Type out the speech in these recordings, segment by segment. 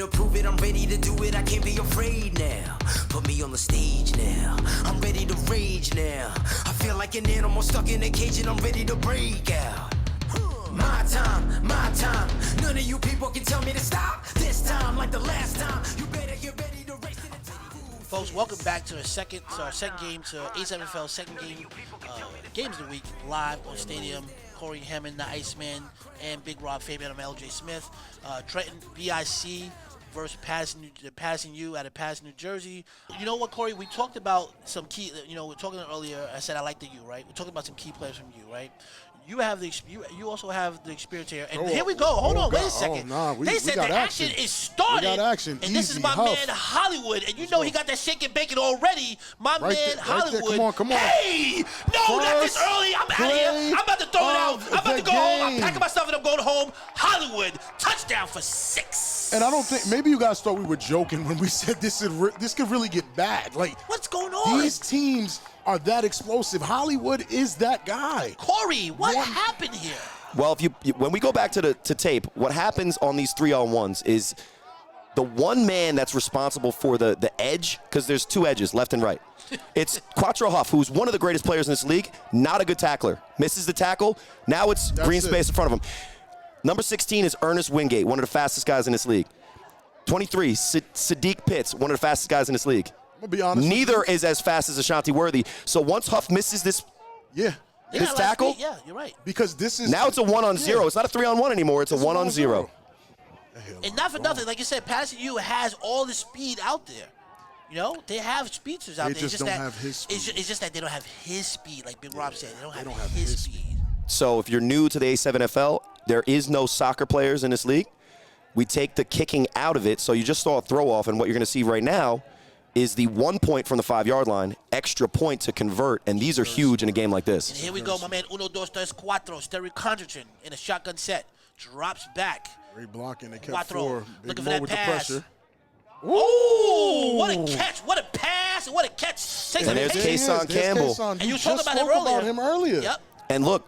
to prove it, I'm ready to do it, I can't be afraid now. Put me on the stage now, I'm ready to rage now. I feel like an animal stuck in a cage and I'm ready to break out. My time, none of you people can tell me to stop. This time, like the last time, you better get ready to race to the top. Folks, welcome back to our second game, to A7FL second game, Games of the Week, live on Stadium. Corey Hammond, the Iceman, and Big Rob Fabian. I'm LJ Smith. Trenton BIC versus Paterson U out of Paterson, New Jersey. You know what, Corey? We talked about some key. We were talking earlier. I said I like the U, right? We're talking about some key players from U, right? You have the you also have the experience here. And here we go. Hold on, wait a second. They said the action is started. We got action. And this is my man Hollywood. And you know he got that shake and bacon already. My man Hollywood. Come on. Hey! No, not this early. I'm out of here. I'm about to throw it out. I'm about to go home. I'm packing my stuff and I'm going home. Hollywood, touchdown for 6. And I don't think, maybe you guys thought we were joking when we said this could really get bad. Like, what's going on? These teams are that explosive. Hollywood is that guy. Corey, what happened here? Well, when we go back to tape, what happens on these 3-on-1s is the one man that's responsible for the edge, because there's 2 edges, left and right. It's Quattro Huff, who's one of the greatest players in this league, not a good tackler. Misses the tackle. Now it's green space in front of him. Number 16 is Ernest Wingate, one of the fastest guys in this league. 23, Sadiq Pitts, one of the fastest guys in this league. I'll be honest. Neither is as fast as Ashanti Worthy. So once Huff misses this tackle, yeah, you're right. Because this is now it's a 1-on-0. It's not a 3-on-1 anymore. It's a 1-on-0. And not for nothing, like you said, Paterson U has all the speed out there. You know, they have speedsters out there. They just don't have his speed. It's just that they don't have his speed, like Big Rob said. They don't have his speed. So if you're new to the A7FL, there is no soccer players in this league. We take the kicking out of it, so you just saw a throw-off, and what you're going to see right now is the 1 point from the 5-yard line, extra point to convert, and these are huge in a game like this. And here we go, my man, 1, 2, 3, 4, Sterry Condriton in a shotgun set, drops back. Great blocking, they kept 4. Looking for that with pass. The pressure. Ooh, what a catch, what a pass, what a catch. And there's Kason Campbell. And you talked about him earlier. Yep. And look,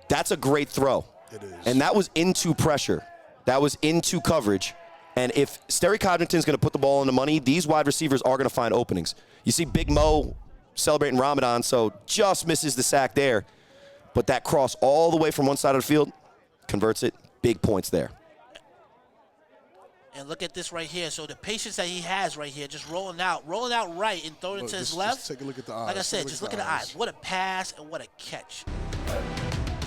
that's a great throw. It is. And that was into pressure. That was into coverage. And if Sterry Codrington's going to put the ball in the money, these wide receivers are going to find openings. You see Big Mo celebrating Ramadan, so just misses the sack there. But that cross all the way from one side of the field, converts it, big points there. And look at this right here. So the patience that he has right here, just rolling out right and throwing it to his left. Just take a look at the eyes. Like I said, just look at the eyes. What a pass and what a catch.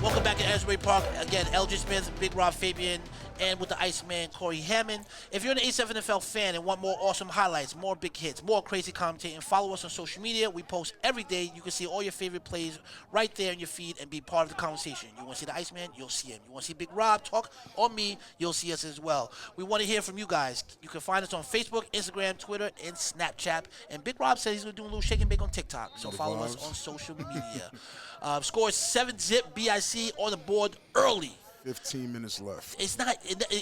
Welcome back to Asbury Park. Again, LJ Smith, Big Rob Fabian, and with the Iceman, Corey Hammond. If you're an A7FL fan and want more awesome highlights, more big hits, more crazy commentating, follow us on social media. We post every day. You can see all your favorite plays right there in your feed and be part of the conversation. You want to see the Iceman? You'll see him. You want to see Big Rob talk on me? You'll see us as well. We want to hear from you guys. You can find us on Facebook, Instagram, Twitter, and Snapchat. And Big Rob said he's going to do a little shake and bake on TikTok. So follow us on social media. Scores 7-zip BIC on the board early. 15 minutes left. It's not,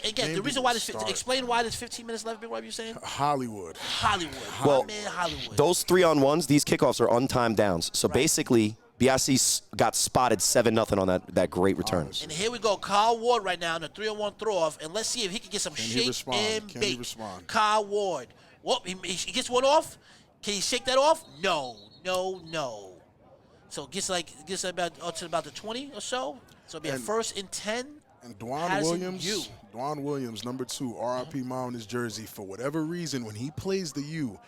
again, the reason why explain why there's 15 minutes left, Big Rob, you're saying? Hollywood. Well, man, Hollywood. Those 3-on-1s, these kickoffs are untimed downs. So basically, BIC got spotted 7-0 on that great return. And here we go, Kyle Ward right now in the 3-on-1 throw-off, and let's see if he can get some shake and bake. Kyle Ward. Well, he gets one off. Can he shake that off? No. So it gets about to about the 20 or so. So it'll be a 1st and 10. And Dwan Williams, number 2, RIP Mile in his jersey. For whatever reason, when he plays the U,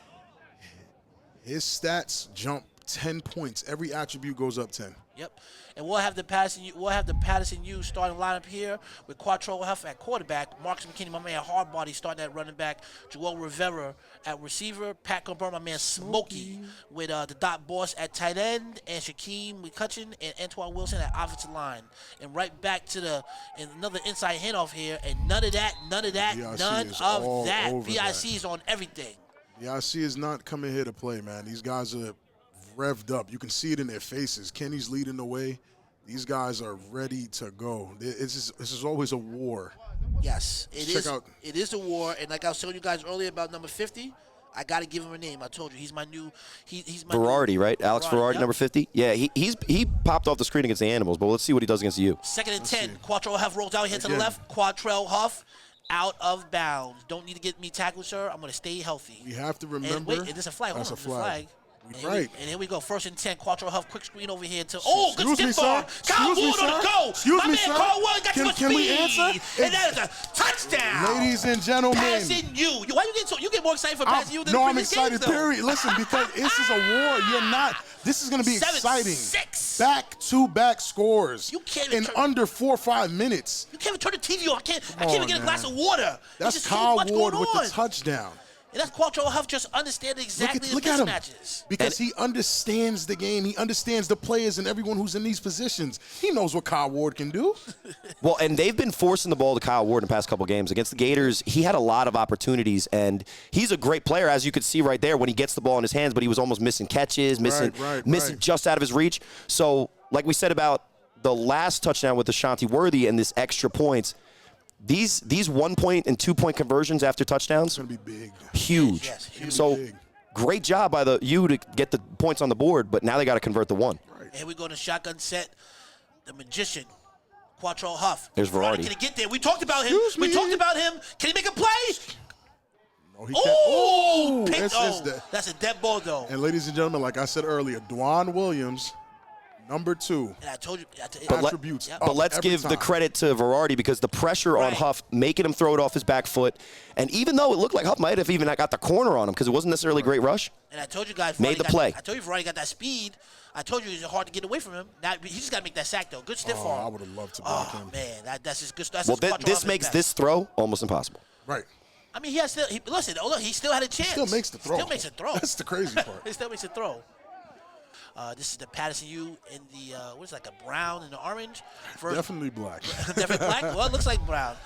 his stats jump 10 points. Every attribute goes up 10. Yep. And we'll have the Paterson U starting lineup here with Quattro Huff at quarterback, Marcus McKinney, my man Hardbody, starting at running back, Joel Rivera at receiver, Pat Coburn, my man Smokey, with the Dot Boss at tight end, and Shaquem McCutcheon and Antoine Wilson at offensive line. And right back to another inside handoff here, and none of that. BIC is on everything. BIC is not coming here to play, man. These guys are revved up. You can see it in their faces. Kenny's leading the way. These guys are ready to go. This is always a war. Yes, it is a war. And like I was telling you guys earlier about number 50, I got to give him a name. I told you he's my new. He's my Verardi, right? Alex Verardi, yep. Number 50. Yeah, he popped off the screen against the Animals, but let's see what he does against you. 2nd and 10. Quattro Huff rolls out here to the left. Quattro Huff out of bounds. Don't need to get me tackled, sir. I'm going to stay healthy. We have to remember. And wait, is this a flag? That's Hold a on, flag. And Right. and here we go. 1st and 10. Quattro Huff. Quick screen over here to. Oh, good Excuse me, stiff arm. sir. Kyle Excuse me, Ward on the sir. go. Excuse My me, man sir. Kyle Ward got too much Can we speed. answer? And that is a touchdown. Ladies and gentlemen. Passing you. Why you get so? You get more excited for passing you than No, the I'm previous excited, games, though. period. Listen, because this is a war. You're not. This is going to be 7-6. exciting. Back-to-back scores You can't in even turn- under 4 or 5 minutes. You can't even turn the TV on. I can't even on, get a man. glass of water. There's That's just Kyle so much Ward going with on. the touchdown. And that's Quattro Huff just understanding exactly Look the at him. mismatches. Because he understands the game. He understands the players and everyone who's in these positions. He knows what Kyle Ward can do. Well, and they've been forcing the ball to Kyle Ward in the past couple games. Against the Gators, he had a lot of opportunities, and he's a great player, as you could see right there when he gets the ball in his hands, but he was almost missing catches, missing Right. just out of his reach. So, like we said about the last touchdown with Ashanti Worthy and this extra points, these 1-point and 2-point conversions after touchdowns, It's going to be big. huge. Yes, huge. So, Big. great job by the U to get the points on the board, but now they got to convert the one. And here we go to shotgun set. The magician, Quattro Huff. There's Verardi. Can he get there? We talked about him. Excuse We me. talked about him. Can he make a play? No, he can't. Oh, picked. It's Oh, the- that's a dead ball, though. And ladies and gentlemen, like I said earlier, Dwan Williams, number 2. And I told you. Attributes. Yep. Up But let's every give the time. credit to Verardi because the pressure on Right. Huff, making him throw it off his back foot, and even though it looked like Huff might have even got the corner on him because it wasn't necessarily a great rush, And I told you guys. Made Verardi the got- play. I told you Verardi got that speed. I told you it's hard to get away from him. Now he just got to make that sack, though. Good stiff Oh, arm. I would have loved to block Oh, him. man. That's just good. That's well, just Quattro this Huff's makes best. this throw almost impossible. Right. I mean, he has still. Listen, oh, look, he still had a chance. Still makes the throw. Still makes a throw. That's the crazy part. He still makes a throw. This is the Paterson U in the, what is it, like a brown and the orange? Definitely black. Definitely black? Well, it looks like brown.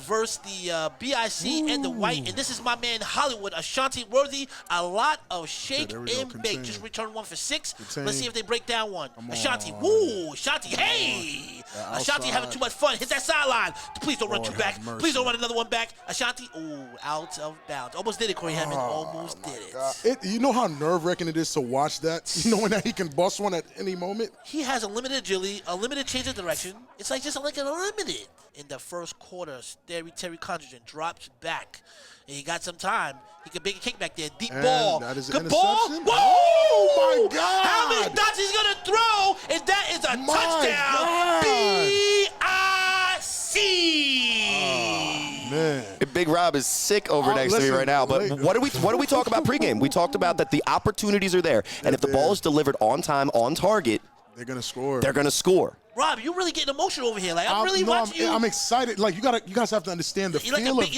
Versus the BIC and the white. And this is my man Hollywood, Ashanti Worthy. A lot of shake there we go, and bake. contain. Just returned 1 for 6. Contain. Let's see if they break down one. Come Ashanti, on. woo! Ashanti, hey! That Ashanti having outside. too much fun. Hit that sideline. Please don't run Lord two back. have mercy. Please don't run another one back. Ashanti, ooh, out of bounds. Almost did it, Corey Hammond. Almost did it. You know how nerve-wracking it is to watch that? Knowing that he can bust one at any moment? He has a limited agility, a limited change of direction. It's like just like an unlimited. In the first quarter, Terry Condren drops back. And he got some time. He could make a kickback there. Deep And ball. that is an Good ball. interception? Whoa! Oh, my God. How many dots he's going to throw? And that is a My touchdown. God. B-I-C. Man. Big Rob is sick over next to me listen, right now. But what do we talk about pregame? We talked about that the opportunities are there, and if the ball is delivered on time, on target, They're going to score. they're going to score. Rob, you're really getting emotional over here. Like, I'm really watching you. I'm excited. Like, you guys have to understand the You're like, feel of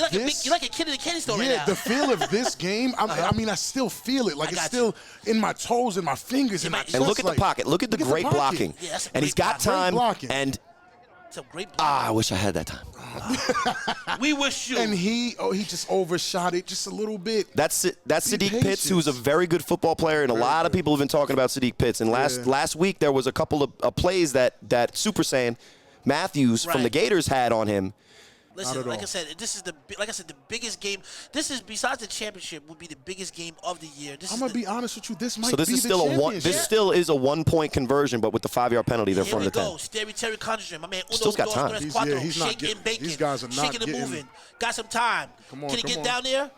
you're like a kid in a candy store right Yeah, now. the feel of this game. I mean, I still feel it. Like, I it's got still in my toes and my fingers and my And chest. And look at the like, pocket. Look at the great pocket. blocking. Yeah, that's a And he's great got block. time. Great blocking. It's And a great block. I wish I had that time. We wish you. And he just overshot it just a little bit. That's Sadiq Pitts, patient. who's a very good football player, and a lot of people have been talking about Sadiq Pitts. And last week there was a couple of plays that Super Saiyan Matthews from the Right. Gators had on him. Listen, at like all. I said, this is the biggest game. This is, besides the championship, would be the biggest game of the year. This I'm is gonna be honest with you. This might So this be is the still championship. this still is a 1-point conversion, but with the 5-yard penalty, they're Here from we the 10. go. Terry Condren, my man Uno Still's got time. He's Quattro, not shaking getting- and baking. these guys are not shaking and getting- moving. Got some time. Come on, Can he come get on. down there?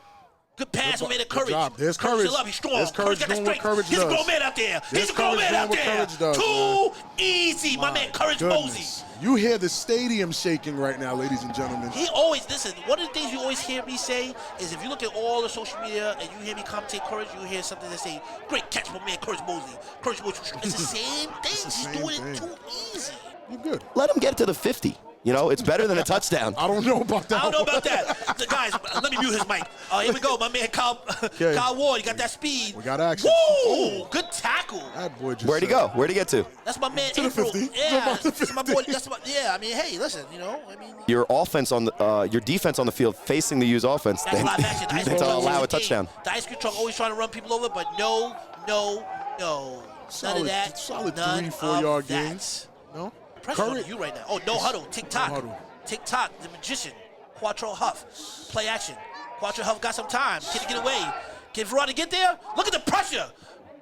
Good pass. We made a Good courage. job. There's Courage courage. still up. He's strong. There's courage got that doing what strength. courage He's a grown does. man out there. There's He's a grown courage man out doing what there. courage does, Too easy. My man Courage Mosey. Goodness. You hear the stadium shaking right now, ladies and gentlemen. He always, listen, one of the things you always hear me say is if you look at all the social media and you hear me commentate Courage, you hear something that say, great catch from man Courage Mosley. Courage Mosley. It's the same thing. the He's same doing thing. it too easy. You're good. Let him get to the 50. You know, it's better than a touchdown. I don't know about that. I don't know about that. Guys, let me mute his mic. Here we go. My man Kyle Ward, he got that speed. We got action. Woo! Good tackle. That boy just Where'd he said- go? Where'd he get to? That's my man To the April. 50. Yeah, About the that's my boy. 50. That's my, yeah, I mean, hey, listen, you know, I mean, Your offense on the your defense on the field facing the U's offense. that's live action. The ice cream to truck allow a changed the touchdown. game. The ice cream truck always trying to run people over, but no. None of that. Solid None 3-4 yard of that. gains. No? Pressure on Courage. you right now. Oh, no huddle. Tick-tock. No huddle. Tick-tock, the magician. Quattro Huff. Play action. Quattro Huff got some time. Can he get away? Can Verardi get there? Look at the pressure.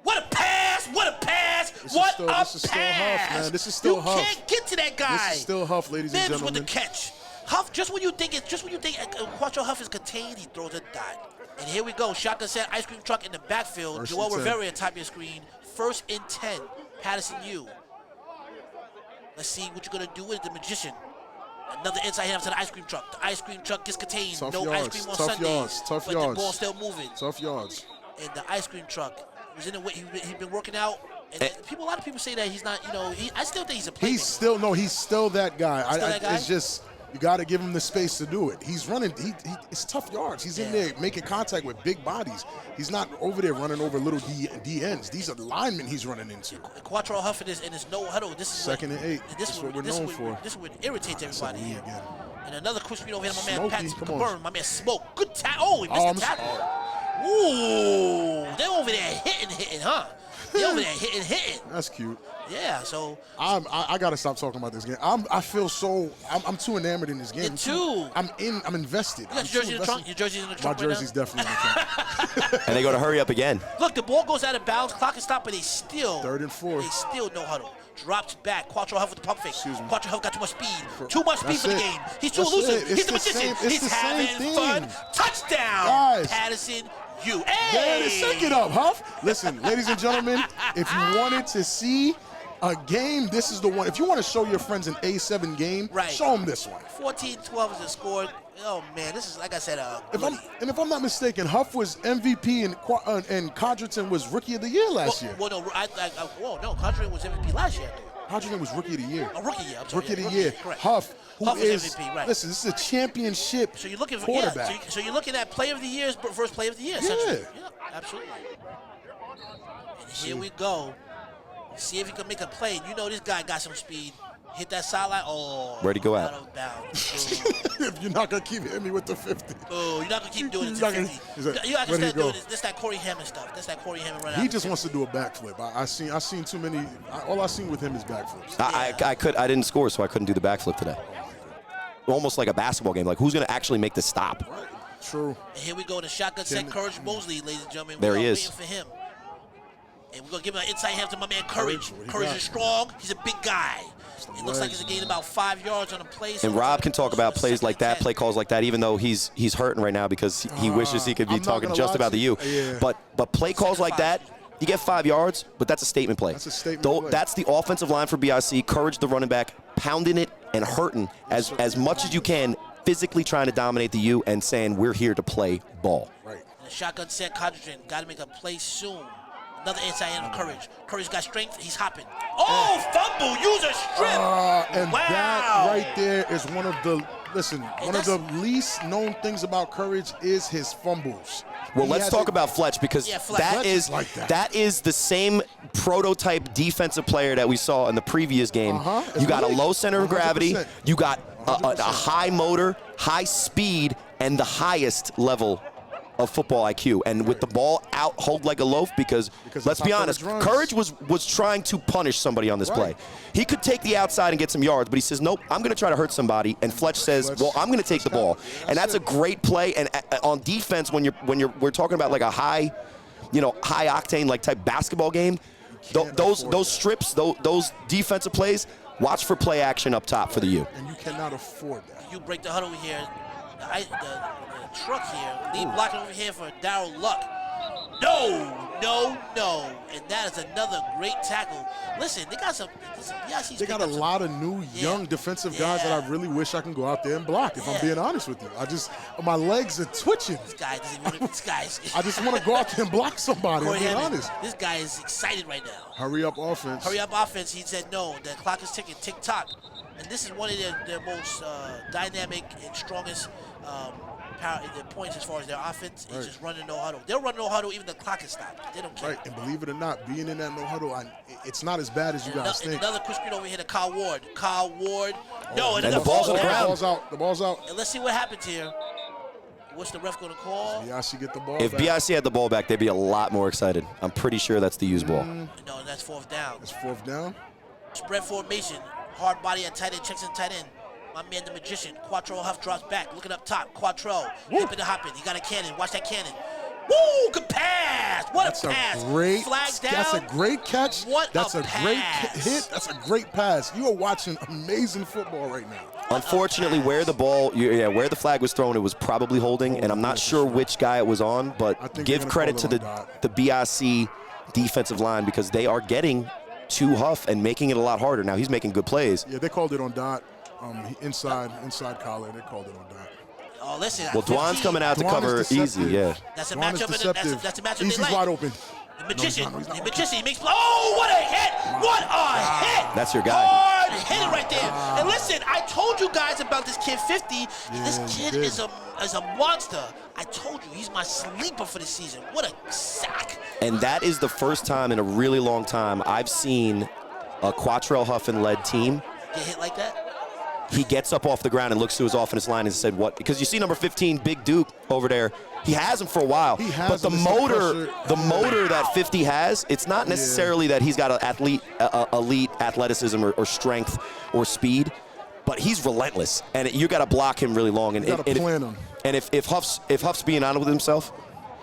What a pass. What a pass. This is What still- a this is still pass. Huff, man. This is still you Huff. can't get to that guy. This is still Huff, ladies and Mims with gentlemen. the catch. Huff Just when you think Quattro Huff is contained, he throws a dot. And here we go. Shotgun set, ice cream truck in the backfield. First Joel and 10. Rivera, top of your screen. 1st and 10. Paterson U. Let's see what you're going to do with the magician. Another inside hand to the ice cream truck. The ice cream truck gets contained. Tough no yards, ice cream on tough Sundays. yards, tough but yards. the ball's still moving. Tough yards. And the ice cream truck was in the way. He's been working out. And a lot of people say that he's not, I still think he's a playmaker. He's still that guy. That guy? It's just, you got to give him the space to do it. He's running. It's tough yards. He's in there making contact with big bodies. He's not over there running over little D ends. These are linemen he's running into. Quattro Huff in his no huddle. This is 2nd and 8. That's what we're known for. This is what irritates everybody here. Again. And another quick screen over here, my man Smokey, Pat come on. Burn, my man Smoke. Good tackle. Oh, he missed the tackle. Ooh, they're over there hitting, huh? They're over there hitting. That's cute. Yeah, so I gotta stop talking about this game. I feel so I'm too enamored in this game. Me too. I'm invested. You got your jersey in the trunk? Your jersey's in the trunk My jersey's definitely in the trunk. And they go to hurry up again. Look, the ball goes out of bounds, clock is stopped, but they still 3rd and 4. They still no huddle. Drops back. Quattro Huff with the pump fake. Excuse me. Quattro Huff got too much speed. Too much speed That's for the it. game. He's too That's elusive. it. It's He's the the magician. same- it's He's the same having fun. thing. Touchdown. Guys. Patterson U. Yeah, Hey! shake it up, Huff. Listen, ladies and gentlemen, if you wanted to see a game, this is the one. If you want to show your friends an A7 game, Right. show them this one. 14-12 is the score. Oh man, this is like I said. If I'm not mistaken, Huff was MVP and Condriton was Rookie of the Year last year. Well, no, Condriton was MVP last year. Condriton was Rookie of the Year. A rookie year. I'm sorry, Rookie of the rookie year. Correct. Huff, who Huff was is MVP, right. listen, this is a championship So you're looking for quarterback. so you're looking at Player of the Year versus Player of the Year. Yeah. Essentially. Yeah, absolutely. And here we go. See if he can make a play. You know this guy got some speed. Hit that sideline. Oh. Where'd he go at? Out of bounds. If you're not gonna keep hitting me with the 50. Oh, you're not gonna keep doing it You're to not 50. gonna- You gotta where'd he start doing go? this. This that Corey Hammond stuff. That's that Corey Hammond run out. He just wants to do a backflip. I seen too many. All I seen with him is backflips. I didn't score, so I couldn't do the backflip today. Almost like a basketball game. Like, who's going to actually make the stop? True. And here we go. The shotgun set. Courage Mosley, ladies and gentlemen. There We he are is. waiting for him. And we're gonna give him an inside hand to my man Courage. What he Courage got? is strong. He's a big guy. It looks like he's gained about 5 yards on a play. So And Rob can talk about plays like that, play calls like that, even though he's hurting right now because he wishes he could be I'm not talking gonna just lie about to the you. U. Yeah. But play calls like that, you get 5 yards, but that's a statement play. That's a statement play. That's the offensive line for BIC. Courage, the running back, pounding it and hurting as much as you can, physically trying to dominate the U and saying we're here to play ball. Right. And the shotgun set. Condriton got to make a play soon. Another inside hand of Courage. Courage got strength. He's hopping. Oh, fumble. Use a strip. And wow. that right there is one of the one of the least known things about Courage is his fumbles. Well, He let's has talk it- about Fletch because Fletch. that Fletch is is like that. that is the same prototype defensive player that we saw in the previous game. It's You got a big. low center of gravity. 100%. You got a 100%. high motor, high speed, and the highest level of football IQ. And with the ball out, hold like a loaf because Because let's that's be how honest, Courage runs. Courage was trying to punish somebody on this Right. play. He could take the outside and get some yards, but he says, nope, I'm going to try to hurt somebody. And Fletch says, well, I'm going to take the ball. And that's a great play. And on defense, when we're talking about like a high octane like type basketball game, those strips, those defensive plays, watch for play action up top for the U. And you cannot afford that. You break the huddle here. The truck here. Lead blocking over here for Darryl Luck. No. And that is another great tackle. Listen, they got some. They got a lot of new, young defensive guys that I really wish I can go out there and block, if I'm being honest with you. My legs are twitching. This guy doesn't even. This guy's. I just want to go out there and block somebody, Corey I'm being Hammond, honest. this guy is excited right now. Hurry up offense. Hurry up offense. He said no. The clock is ticking. Tick tock. And this is one of their most dynamic and strongest their points as far as their offense is just running no huddle. They'll run no huddle even the clock is stopped. They don't care. Right, and believe it or not, being in that no huddle, it's not as bad as you guys think. Another quick screen over here to Kyle Ward. No, And the ball's on the ground. The ball's out. And let's see what happens here. What's the ref going to call? BIC get the ball If back. BIC had the ball back, they'd be a lot more excited. I'm pretty sure that's the use ball. No, that's fourth down. It's fourth down. Spread formation. Hard body at tight end. Checks in tight end. My man, the magician. Quattro Huff drops back. Looking up top. Quattro. Hipping and hopping. He got a cannon. Watch that cannon. Woo, good pass. What That's a pass. a great. Flag down. That's a great catch. What That's a great pass. hit. That's a great pass. You are watching amazing football right now. Unfortunately, where the flag was thrown, it was probably holding, and I'm not sure which guy it was on, but give credit to the BIC defensive line because they are getting to Huff and making it a lot harder. Now he's making good plays. Yeah, they called it on dot. Inside collar, they called it on dot. Oh, listen. Well, Dwan's coming out to cover easy, yeah. That's a Dwan is matchup. deceptive. That's a matchup. He's they like. wide open. The magician. No, he's not. The magician. He makes. Oh, what a hit! What a hit! That's your guy. Hard hit it right there. And listen, I told you guys about this kid 50. This kid is a monster. I told you he's my sleeper for the season. What a sack! And that is the first time in a really long time I've seen a Quattrell Huffin-led team Get hit like that? he gets up off the ground and looks to his offense line and said, what? Because you see number 15, Big Duke, over there. He has him for a while. He has but the motor that 50 has, it's not necessarily that he's got an elite athleticism or strength or speed, but he's relentless. And you got to block him really long. And, You got to plan him. And if Huff's being honest with himself,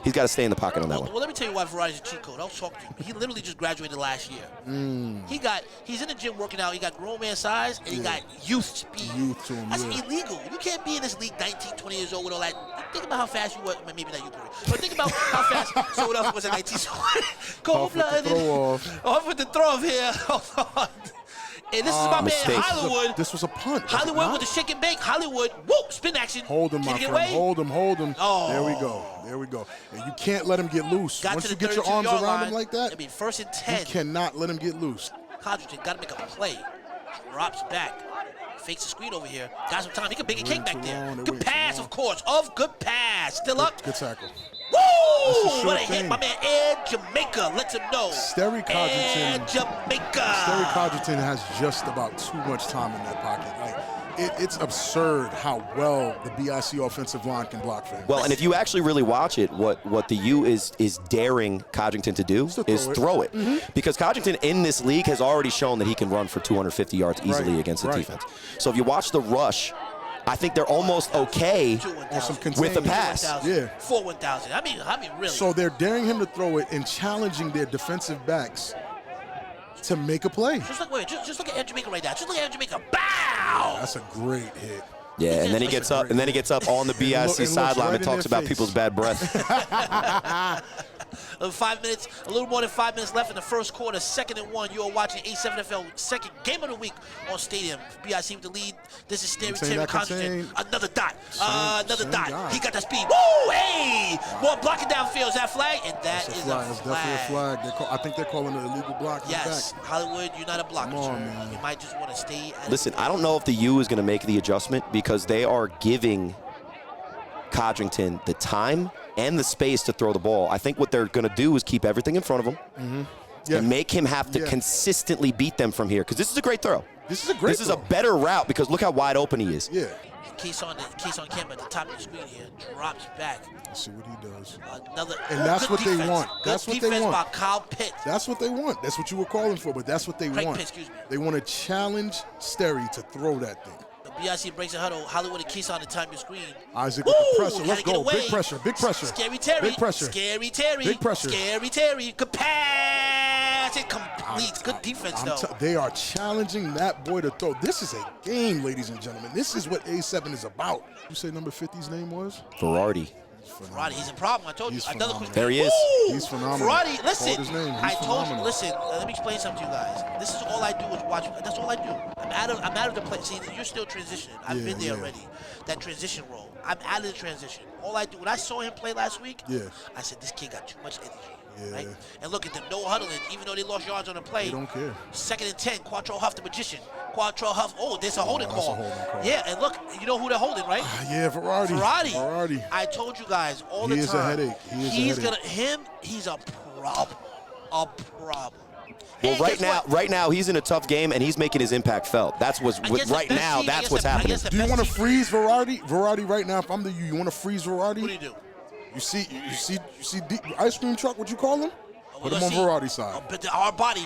he's got to stay in the pocket on that one. Well, let me tell you why Variety's a cheat code. I'll talk to him. He literally just graduated last year. He's in the gym working out. He got grown man size, and he got youth speed. Youth to him, That's illegal. You can't be in this league 19, 20 years old with all that. Think about how fast you were. Maybe not you, Corey. But think about how fast someone else was at 19. Cold-blooded. Off with the throw off here. Hold on. And this is my mistake. man, Hollywood. This was a punt. Hollywood with the shake and bake. Hollywood, whoop, spin action. Hold him, Can my he get friend. away? Hold him. Oh. There we go. And you can't let him get loose. Got Once to you the get your arms 32-yard around line. him like that, I mean, 1st and 10. you cannot let him get loose. Codrington got to make a play. Drops back. Fakes the screen over here. Got some time. He can bake a cake back there. Good pass, of course. Good pass. Still up. Good tackle. Woo! sure What a hit. thing. My man Ed Jamaica lets him know. Sterry Codrington. Ed Jamaica. Sterry Codrington has just about too much time in that pocket. Like, it's absurd how well the BIC offensive line can block for him. Well, and if you actually really watch it, what the U is daring Codrington to do is throw it. Because Codrington in this league has already shown that he can run for 250 yards easily against the defense. So if you watch the rush, I think they're almost okay with the pass. Yeah. 4-1,000. I mean, really. So they're daring him to throw it and challenging their defensive backs to make a play. Just look at Ed Jamaica right now. Just look at Ed Jamaica. Bow! That's a great hit. Yeah, and then he gets up, on the BIC sideline and talks about people's bad breath. 5 minutes, a little more than 5 minutes left in the first quarter. 2nd and 1. You are watching A7FL second game of the week on Stadium. BIC with the lead. This is Terry Codrington. Another dot. Another dot. Guy. He got that speed. Woo! Hey! More blocking downfield. Is that flag? And that is a flag. That's definitely a flag. I think they're calling it illegal block. Yes. Hollywood, you're not a blocker. Come on, man. You might just want to stay at Listen, I don't know if the U is going to make the adjustment because they are giving Codrington the time and the space to throw the ball. I think what they're going to do is keep everything in front of him and make him have to consistently beat them from here because this is a great throw. This is a great This is a better route because look how wide open he is. Yeah. Case on camera at the top of the screen here. Drops back. Let's see what he does. And that's what they want. That's what they want. Defense by Kyle Pitt. That's what they want. That's what you were calling for, but that's what they want. Pitt, excuse me. They want to challenge Sterry to throw that thing. The BIC breaks a huddle. Hollywood and Case on the top of the screen. Isaac with the pressure. Let's go. Big pressure. Big pressure. Scary Terry. Big pressure. Scary Terry. Big pressure. Scary Terry. Good pass. It completes. Good defense, though. They are challenging that boy to throw. This is a game, ladies and gentlemen. This is what A7 is about. You say number 50's name was? Ferrari. Ferrari, he's a problem. I told you. Another quick. There he is. He's phenomenal. Ferrari, listen. His name. I told you. Listen. Let me explain something to you guys. This is all I do is watch. That's all I do. I'm out of the play. See, you're still transitioning. I've been there already. That transition role. I'm out of the transition. All I do when I saw him play last week, I said this kid got too much energy. Right? And look at them, no huddling, even though they lost yards on the play. They don't care. 2nd and 10, Quattrell Huff the magician. Quattrell Huff, there's a holding call. Yeah, and look, you know who they're holding, right? Yeah, Ferrari. I told you guys all the time. He is a headache. He's a problem. A problem. Well, right now he's in a tough game and he's making his impact felt. That's what's that's what's happening. Do you want to freeze Verardi? Verardi right now, if I'm you want to freeze Verardi? What do you do? You see the ice cream truck, what you call him? Put him on Verardi's side. But the hard body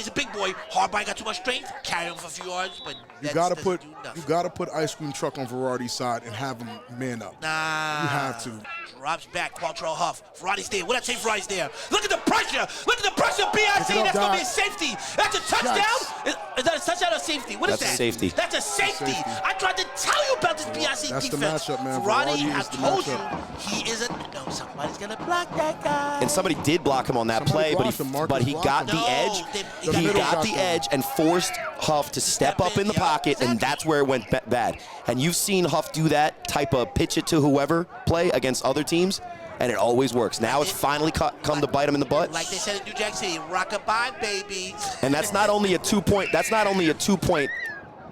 is a big boy. Hard body got too much strength. Carry him for a few yards, but You gotta put Ice Cream Truck on Verardi's side and have him man up. Nah. You have to. Drops back, Quattro Huff. Verardi's there. What I say Verardi's there? Look at the pressure. Look at the pressure, BIC. Pick it up, That's going to be a Doc. safety. That's a touchdown? Is that a touchdown or safety? What is That's a that? safety. That's a safety. I tried to tell you about this BIC That's defense. the matchup, man. Verardi, Verardi I is the told you, matchup. he is a... No, somebody's going to block that guy. And somebody did block him on that Somebody play, blocked him. Marcus but he blocked got him. the No, edge. they The He middle got got the them. edge and forced Huff to step up in the yeah, pocket, and exactly. that's where it went bad. And you've seen Huff do that type of pitch it to whoever play against other teams, and it always works. Now it's finally come to bite him in the butt. Like they said in New Jack City, rock-a-bye, baby. And that's not only a 2-point. That's not only a 2-point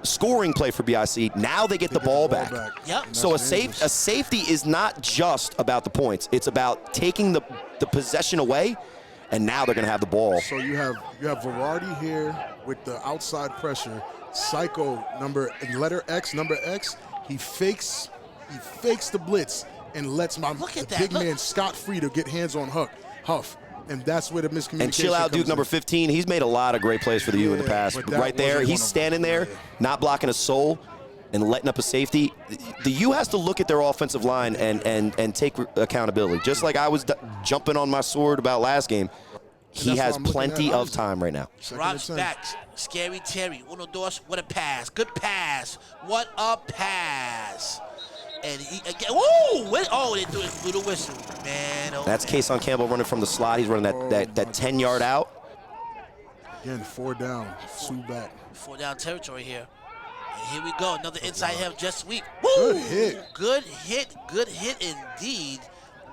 scoring play for BIC. Now they get the ball back. Yep. And So a that's dangerous. safety is not just about the points. It's about taking the possession away, and now they're going to have the ball. So you have Verardi here with the outside pressure. Psycho letter X, number X. He fakes the blitz and lets Look at the that, big look. man scot-free to get hands on Huff. And that's where the miscommunication And chill out, Duke, comes number in. 15. He's made a lot of great plays for the U in the Yeah, past. but that Right there, wasn't he's one of standing them. there, Yeah. not blocking a soul, and letting up a safety. The U has to look at their offensive line and take accountability. Just like I was jumping on my sword about last game, he that's has why I'm looking plenty at of Isaac. time right now. Second Drops and 10. back. Scary Terry. Uno, dos. What a pass. Good pass. What a pass. And he again. Ooh! They threw the whistle. Man, oh, That's man. Kason Campbell running from the slot. He's running that 10-yard out. Again, 4 down, 2 back. 4 down territory here. And here we go. Another inside help just sweep. Woo! Good hit. Good hit. Good hit indeed.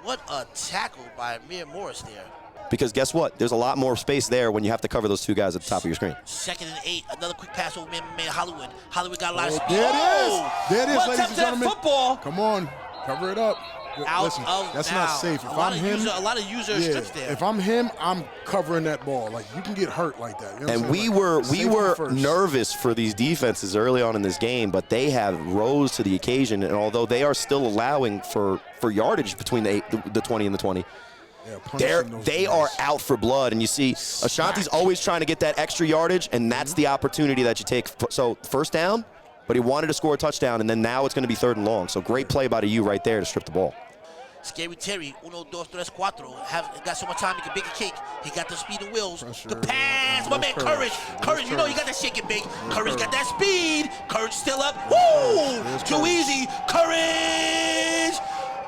What a tackle by Amir Morris there. Because guess what? There's a lot more space there when you have to cover those two guys at the top of your screen. 2nd and 8. Another quick pass over man Hollywood. Hollywood got a lot of speed. There it is. There it is, What ladies up and to that gentlemen. football? Come on, cover it up. Out Listen, of that's bounds. not safe. If a lot I'm of him, a lot of user strips there. if I'm him, I'm covering that ball. Like, you can get hurt like that. You know what And I'm saying? we Like, safety were first. nervous for these defenses early on in this game, but they have rose to the occasion. And although they are still allowing for yardage between the 20 and the 20, Yeah, punishing those they guys. are out for blood. And you see Ashanti's always trying to get that extra yardage, and that's the opportunity that you take. So first down, but he wanted to score a touchdown, and then now it's going to be 3rd and long. So great play by the U right there to strip the ball. Scary Terry, 1, 2, 3, 4. Got so much time he can bake a cake. He got the speed and wheels. Pressure. The pass, my man There's Courage. Courage. Courage, you know you got that shake and bake. Courage got that speed. Courage still up. Woo! There's Too Courage. easy. Courage!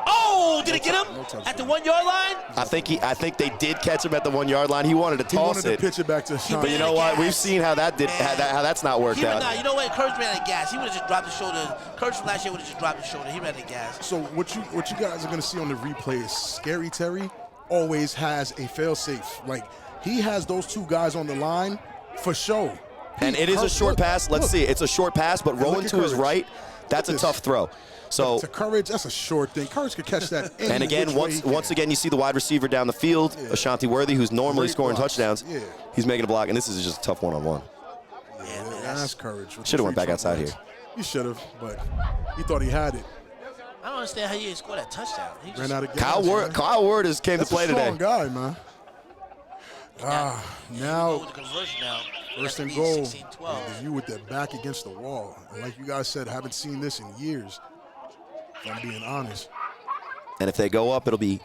Oh, did it get him no touchdown. at the 1 yard line? I think they did catch him at the 1-yard line. He wanted to He toss wanted to it. pitch it back to Sean. But you know what? We've seen how that did how that's not worked He out. would not. You know what? Courage ran out of gas. He would have just dropped his shoulder. Courage from last year would have just dropped his shoulder. He ran out of gas. So what you guys are gonna see on the replay is Scary Terry always has a fail-safe. Like, he has those 2 guys on the line for show. And it is a short pass. Let's see. It's a short pass, but look rolling at to his Courage. right, that's a Look at tough throw. So, To Courage, that's a short thing. Courage could catch that. any and again, which way he once can. again, you see the wide receiver down the field, Yeah. Ashanti Worthy, who's normally Great scoring blocks. touchdowns. Yeah. He's making a block, and this is just a tough one-on-one. Yeah, man, That's Courage. with the Should've went free back outside legs. here. He should have, but he thought he had it. I don't understand how you didn't score that touchdown. He just, Ran out of gas. man. Kyle Ward has came That's to play a strong today. guy, man. Go Now with the conversion now. first and That's goal. 16-12. You with that back against the wall. And like you guys said, haven't seen this in years. If I'm being honest. And if they go up, it'll be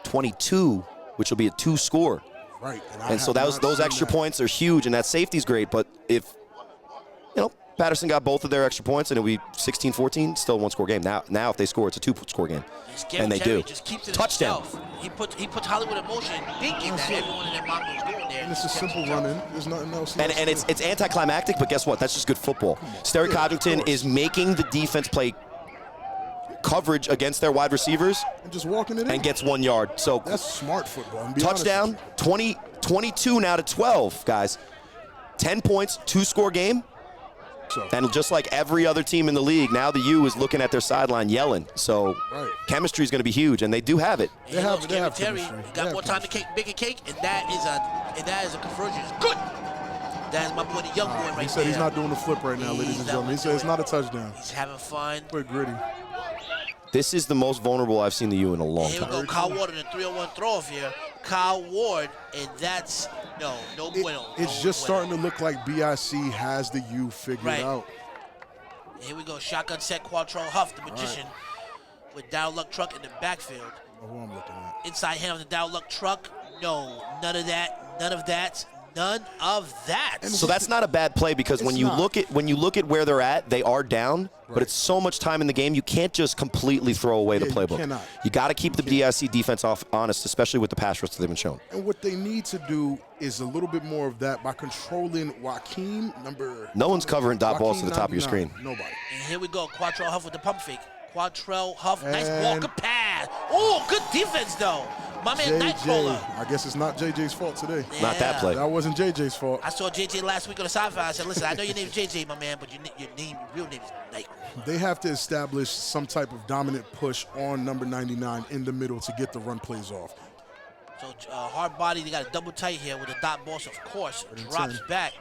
22, which will be a 2-score. Right. And so those extra points are huge, and that safety's great. But if, Paterson got both of their extra points, and it'll be 16-14, still a 1-score game. Now if they score, it's a 2-score game. Scary And they Terry do. just keeps it Touchdown. himself. He puts Hollywood in motion, thinking that everyone in their mom was going there. And it's a simple run in. There's nothing else. And it's anticlimactic, but guess what? That's just good football. Sterry Yeah, of Codrington course. is making the defense play coverage against their wide receivers and just walking it in. and gets 1 yard. So That's smart football. I'm being honest touchdown, with you. 22 now to 12, guys. 10 points, 2-score game. So, And just like every other team in the league, now the U is looking at their sideline yelling. So Right. chemistry is going to be huge, and they do have it. They have Scary Terry chemistry. They got have more time to bake a cake, and that is a conversion. It's good. That is my boy, the young boy, right he said there. he's not doing the flip right now, ladies He's and not gentlemen. He said doing it's not a touchdown. He's having fun. But gritty. This is the most vulnerable I've seen the U in a long Here we time. go, Kyle Water, the 301 throw off here. Kyle Ward, and that's no bueno. It's no just bueno. starting to look like BIC has the U figured out. Here we go. Shotgun set Quattro Huff, the magician, with Down Luck Truck in the backfield. Who I'm looking at. Inside hand of the Down Luck Truck. No, none of that. None of that. None of that. So that's not a bad play because when you look at where they're at, they are down. But it's so much time in the game, you can't just completely throw away the playbook. You got to keep the BIC defense honest, especially with the pass rush that they've been shown. And what they need to do is a little bit more of that by controlling Joaquin No one's covering dot balls to the top of your screen. Nobody. And here we go. Quattro Huff with the pump fake. Quattro Huff, nice walker pass. Oh, good defense though. My man Nightcrawler. I guess it's not JJ's fault today. Yeah. Not that play. That wasn't JJ's fault. I saw JJ last week on the sci-fi. I said, listen, I know your name's JJ, my man, but your real name is Nightcrawler. They have to establish some type of dominant push on number 99 in the middle to get the run plays off. So hard body, they got a double tight here with the dot boss, of course. Drops back.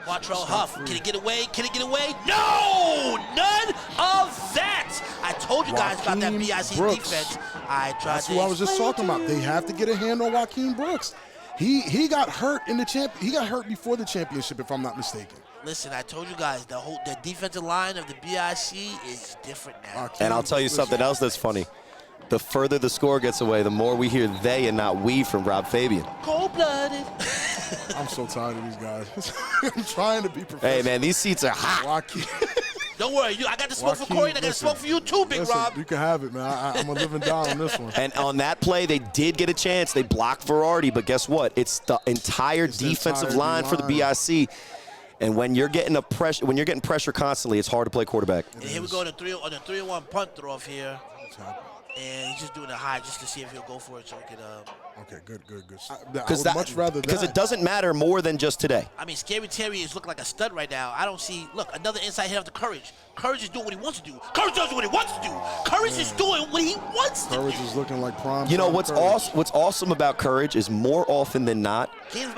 Quattro Huff, can he get away? Can he get away? No! None of that! I told you guys about that BIC defense. I tried That's who I was just talking about. They have to get a hand on Joaquin Brooks. He got hurt in the he got hurt before the championship, if I'm not mistaken. Listen, I told you guys, the defensive line of the BIC is different now. And I'll tell you something else that's funny. The further the score gets away, the more we hear they and not we from Rob Fabian. Cold-blooded. I'm so tired of these guys. I'm trying to be professional. Hey, man, these seats are hot. Joaquin. Don't worry, I got the smoke for Corey, and I got the smoke for you too, Big Rob. You can have it, man. I'm going to live and die on this one. And on that play, they did get a chance. They blocked Verardi, but guess what? It's the entire defensive line for the BIC. And when you're getting pressure constantly, it's hard to play quarterback. And here we go on the 3-1 punt throw off here. And he's just doing a high just to see if he'll go for it so he can. Okay, good. I would much rather that. Because it doesn't matter more than just today. I mean, Scary Terry is looking like a stud right now. I don't see. Look, another inside hit of the Courage. Courage is doing what he wants to do. Courage does what he wants to do. Courage is doing what he wants to do. Courage is looking like prime. You know what's awesome about Courage is more often than not,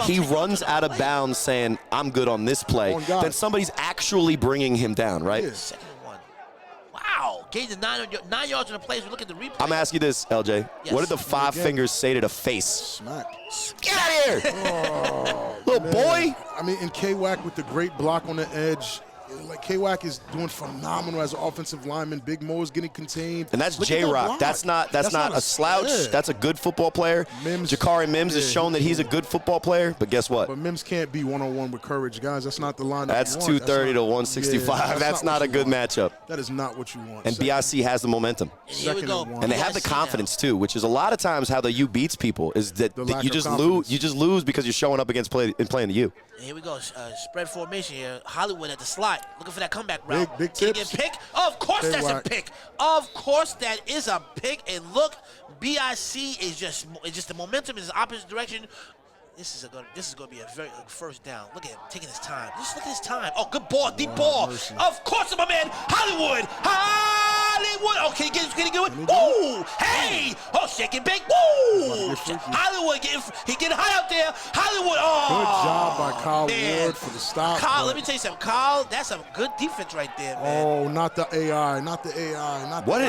he runs out of bounds saying, "I'm good on this play." Then somebody's actually bringing him down, right? Yeah. Second and 1. Wow, gained the 9 yards on the plays. We look at the replay. I'm asking you this, LJ. Yes. What did the five fingers say to the face? Smack. Get out of here, little boy. I mean, and K-Wack with the great block on the edge. Like K-Wack is doing phenomenal as an offensive lineman. Big Mo is getting contained. And that's Look at J-Rock. that block. That's not a slouch. Yeah. That's a good football player. Jakari Mims has shown that he's a good football player, but guess what? But Mims can't be one-on-one with Courage, guys. That's not the line. That's 230 to 165. Yeah, that's not a good matchup. That is not what you want. And BIC has the momentum. And here we go. And they have the confidence too, which is a lot of times how the U beats people. Is that you just confidence. You just lose because you're showing up against playing the U. And here we go. Spread formation here. Hollywood at the slot, looking for that comeback route. Big Can he tips. get pick? Of course, that's a K-Wack. pick. Of course, that is a pick. And look, BIC is just the momentum is the opposite direction. This is going to be a very first down. Look at him taking his time. Just look at his time. Oh, good ball, deep ball. Mercy. Of course, my man, Hollywood. Oh, can he get it? Woo! Hey! Oh, shake and bake. Woo! Hollywood getting high out there. Hollywood. Oh! Good job by Kyle man. Ward for the stop. Kyle, let me tell you something. Kyle, that's some good defense right there, man. Oh, not the AI. Not the AI. Not the What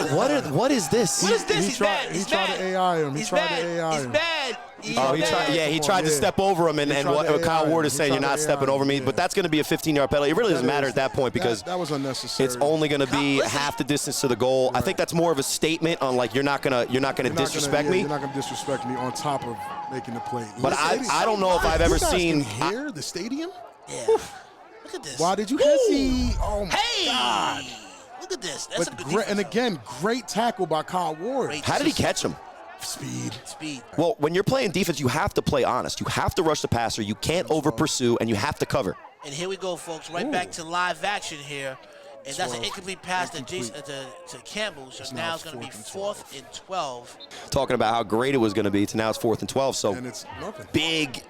is this? What is this? He's tried- mad. he tried to AI him. He He's tried mad. to AI He's him. mad. Oh, he tried to step over him, and He what tried to Kyle AI Ward him. is He saying, you're tried not to stepping AI over me. him, But that's going to be a 15-yard penalty. It really doesn't matter at that point because that was unnecessary. it's only going to be half the distance to the goal. I think that's more of a statement on like you're not gonna disrespect me. You're not gonna disrespect me on top of making the play. But I don't know if I've ever seen. Here, the stadium. Yeah. Look at this. Why did you hesitate? Oh my God. Look at this. That's a good But defense. and again, great tackle by Kyle Ward. Great. How did he catch him? Speed. Well, when you're playing defense, you have to play honest. You have to rush the passer. You can't over pursue, and you have to cover. And here we go, folks. Right back to live action here. And that's an incomplete pass to Campbell. So now it's going to be 4th and 12. Talking about how great it was going to be to now it's 4th and 12. So And it's nothing. big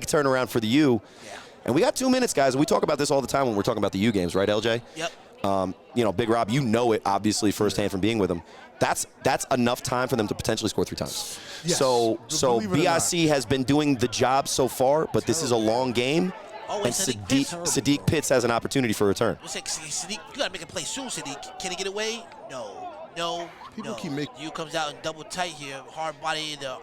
turnaround for the U. Yeah. And we got 2 minutes, guys. We talk about this all the time when we're talking about the U games, right, LJ? Yep. Big Rob, you know it obviously firsthand from being with him. That's enough time for them to potentially score 3 times. Yes. So Believe it or not. BIC has been doing the job so far, but this is a long game. Oh, And Sadiq Pitts has an opportunity for a return. Sadiq, you got to make a play soon, Sadiq. Can he get away? No. People keep making. You comes out in double tight here, hard body in the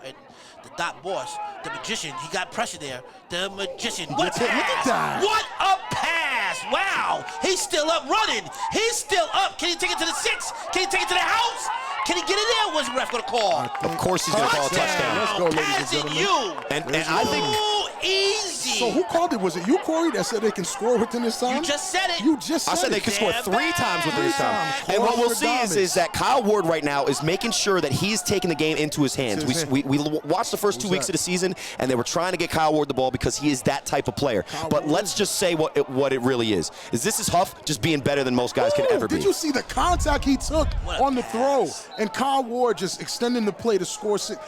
dot boss. The magician, he got pressure there. The magician, what a pass! Look at that. What a pass! Wow, he's still up running. He's still up. Can he take it to the 6? Can he take it to the house? Can he get it there? What's the ref gonna call? Of course he's going to call a touchdown. Let's go, ladies and Passing gentlemen. you. And I think Too easy. So who called it? Was it you, Corey, that said they can score within this time? You just said it. You just said I said they it. could score Damn 3 times within this time. bad. And what we'll see Corey is that Kyle Ward right now is making sure that he's taking the game into his hands. It's his We watched the first 2 weeks of the season, and they were trying to get Kyle Ward the ball because he is that type of player. But let's just say what it really is. This is Huff just being better than most guys can ever be. Did you see the contact he took What a on the throw? pass. And Kyle Ward just extending the play to score 6.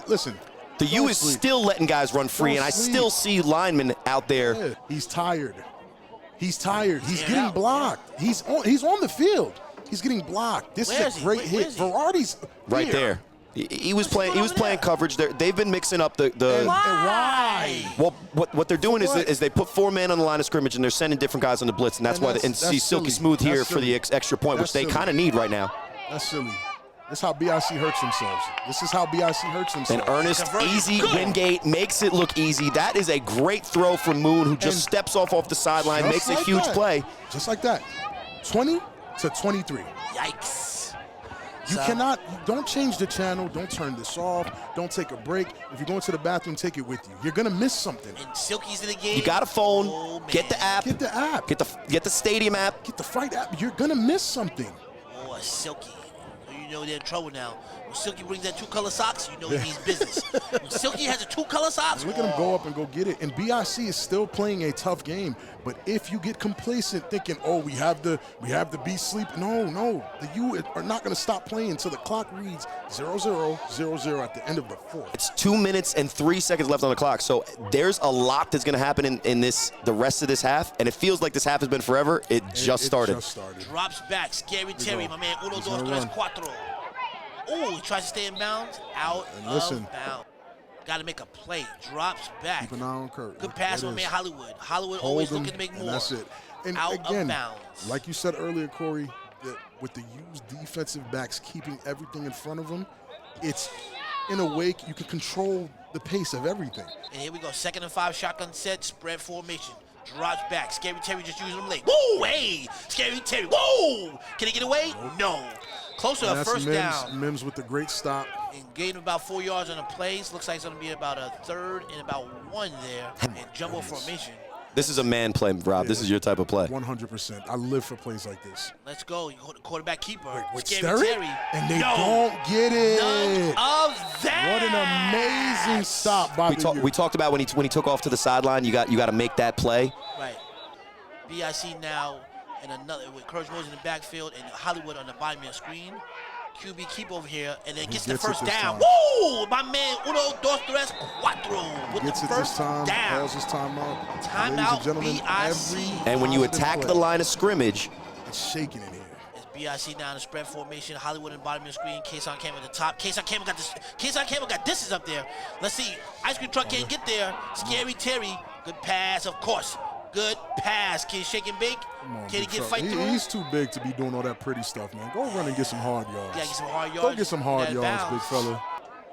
Listen. The U don't is sleep. still letting guys run free, Don't and I sleep. still see linemen out there. Yeah, he's tired. He's tired. He's Yeah. getting blocked. He's on the field. He's getting blocked. This Where is is a he? great Where hit. is he? Ferrari's Right here. there. He was playing. He was over playing there? coverage. They've been mixing up the. And why? Well, what they're doing What? is they put 4 men on the line of scrimmage and they're sending different guys on the blitz, and that's why. And see Silky silly. Smooth here That's for the silly. extra point, which That's they silly. kind of need right now. That's silly. This is how BIC hurts themselves. This is how BIC hurts themselves. And Ernest, Conversion. easy Good. Wingate makes it look easy. That is a great throw from Moon, who just And steps off the sideline, Just makes a like huge that. play. Just like that. 20 to 23. Yikes. You So- cannot, don't change the channel. Don't turn this off. Don't take a break. If you're going to the bathroom, take it with you. You're going to miss something. And Silky's in the game. You got a phone, Oh, man. get the app, Get the app. get the stadium app. Get the fight app. You're going to miss something. Oh, Silky. You know they're in trouble now. When Silky brings that 2-color socks, you know he means business. When Silky has a 2-color socks, Look at him go up and go get it. And BIC is still playing a tough game. But if you get complacent thinking, oh, we have the B sleep. No. The U are not going to stop playing until the clock reads 0-0, 0-0 at the end of the 4th. It's 2 minutes and 3 seconds left on the clock. So there's a lot that's going to happen in the rest of this half. And it feels like this half has been forever. It just started. drops back. Scary Terry, my man. Uno, He's dos, gonna tres, run. cuatro. Oh, he tries to stay in bounds. Out And listen. of bounds. Got to make a play. Drops back. Keep an eye on Kurt. Good pass That on man is. Hollywood. Hollywood Hold always him, looking to make and more. that's it. And Out again, of bounds. like you said earlier, Corey, that with the U's defensive backs keeping everything in front of them, it's in a way you can control the pace of everything. And here we go. 2nd and 5 shotgun set. Spread formation. Drops back. Scary Terry just using them late. Woo! Hey! Scary Terry. Woo! Can he get away? No. Close to And a that's first Mims, down. Mims with the great stop. And gained about 4 yards on the plays. Looks like it's going to be about a 3rd and about 1 there. And jumbo formation. This is a man play, Rob. This is your type of play. 100%. I live for plays like this. Let's go. You hold the quarterback keeper. With Scary Sterry? Terry. And they No. don't get None it. of that. What an amazing stop by the U. We talked about when he took off to the sideline. You got to make that play. Right. BIC now and another with Courage Rose in the backfield and Hollywood on the bottom of the screen. QB keep over here and then gets the gets it first this down. time. Woo! My man Uno, dos, tres, cuatro with Gets the it this first time. down. Calls his timeout. Timeout, Ladies and gentlemen, BIC. every And when you positive attack play, the line of scrimmage, it's shaking in here. It's BIC now in the spread formation. Hollywood in the bottom of the screen. Kason Campbell at the top. Kason Campbell got this. Kason Campbell got distance up there. Let's see. Ice cream truck can't get there. Scary Terry. Good pass, of course. Good pass. Can he shake and bake? Come on, Can he big get fella. fight through? He's too big to be doing all that pretty stuff, man. Go run and get some hard yards. Yeah, get some hard Go yards. get some hard Out of yards, bounds. big fella.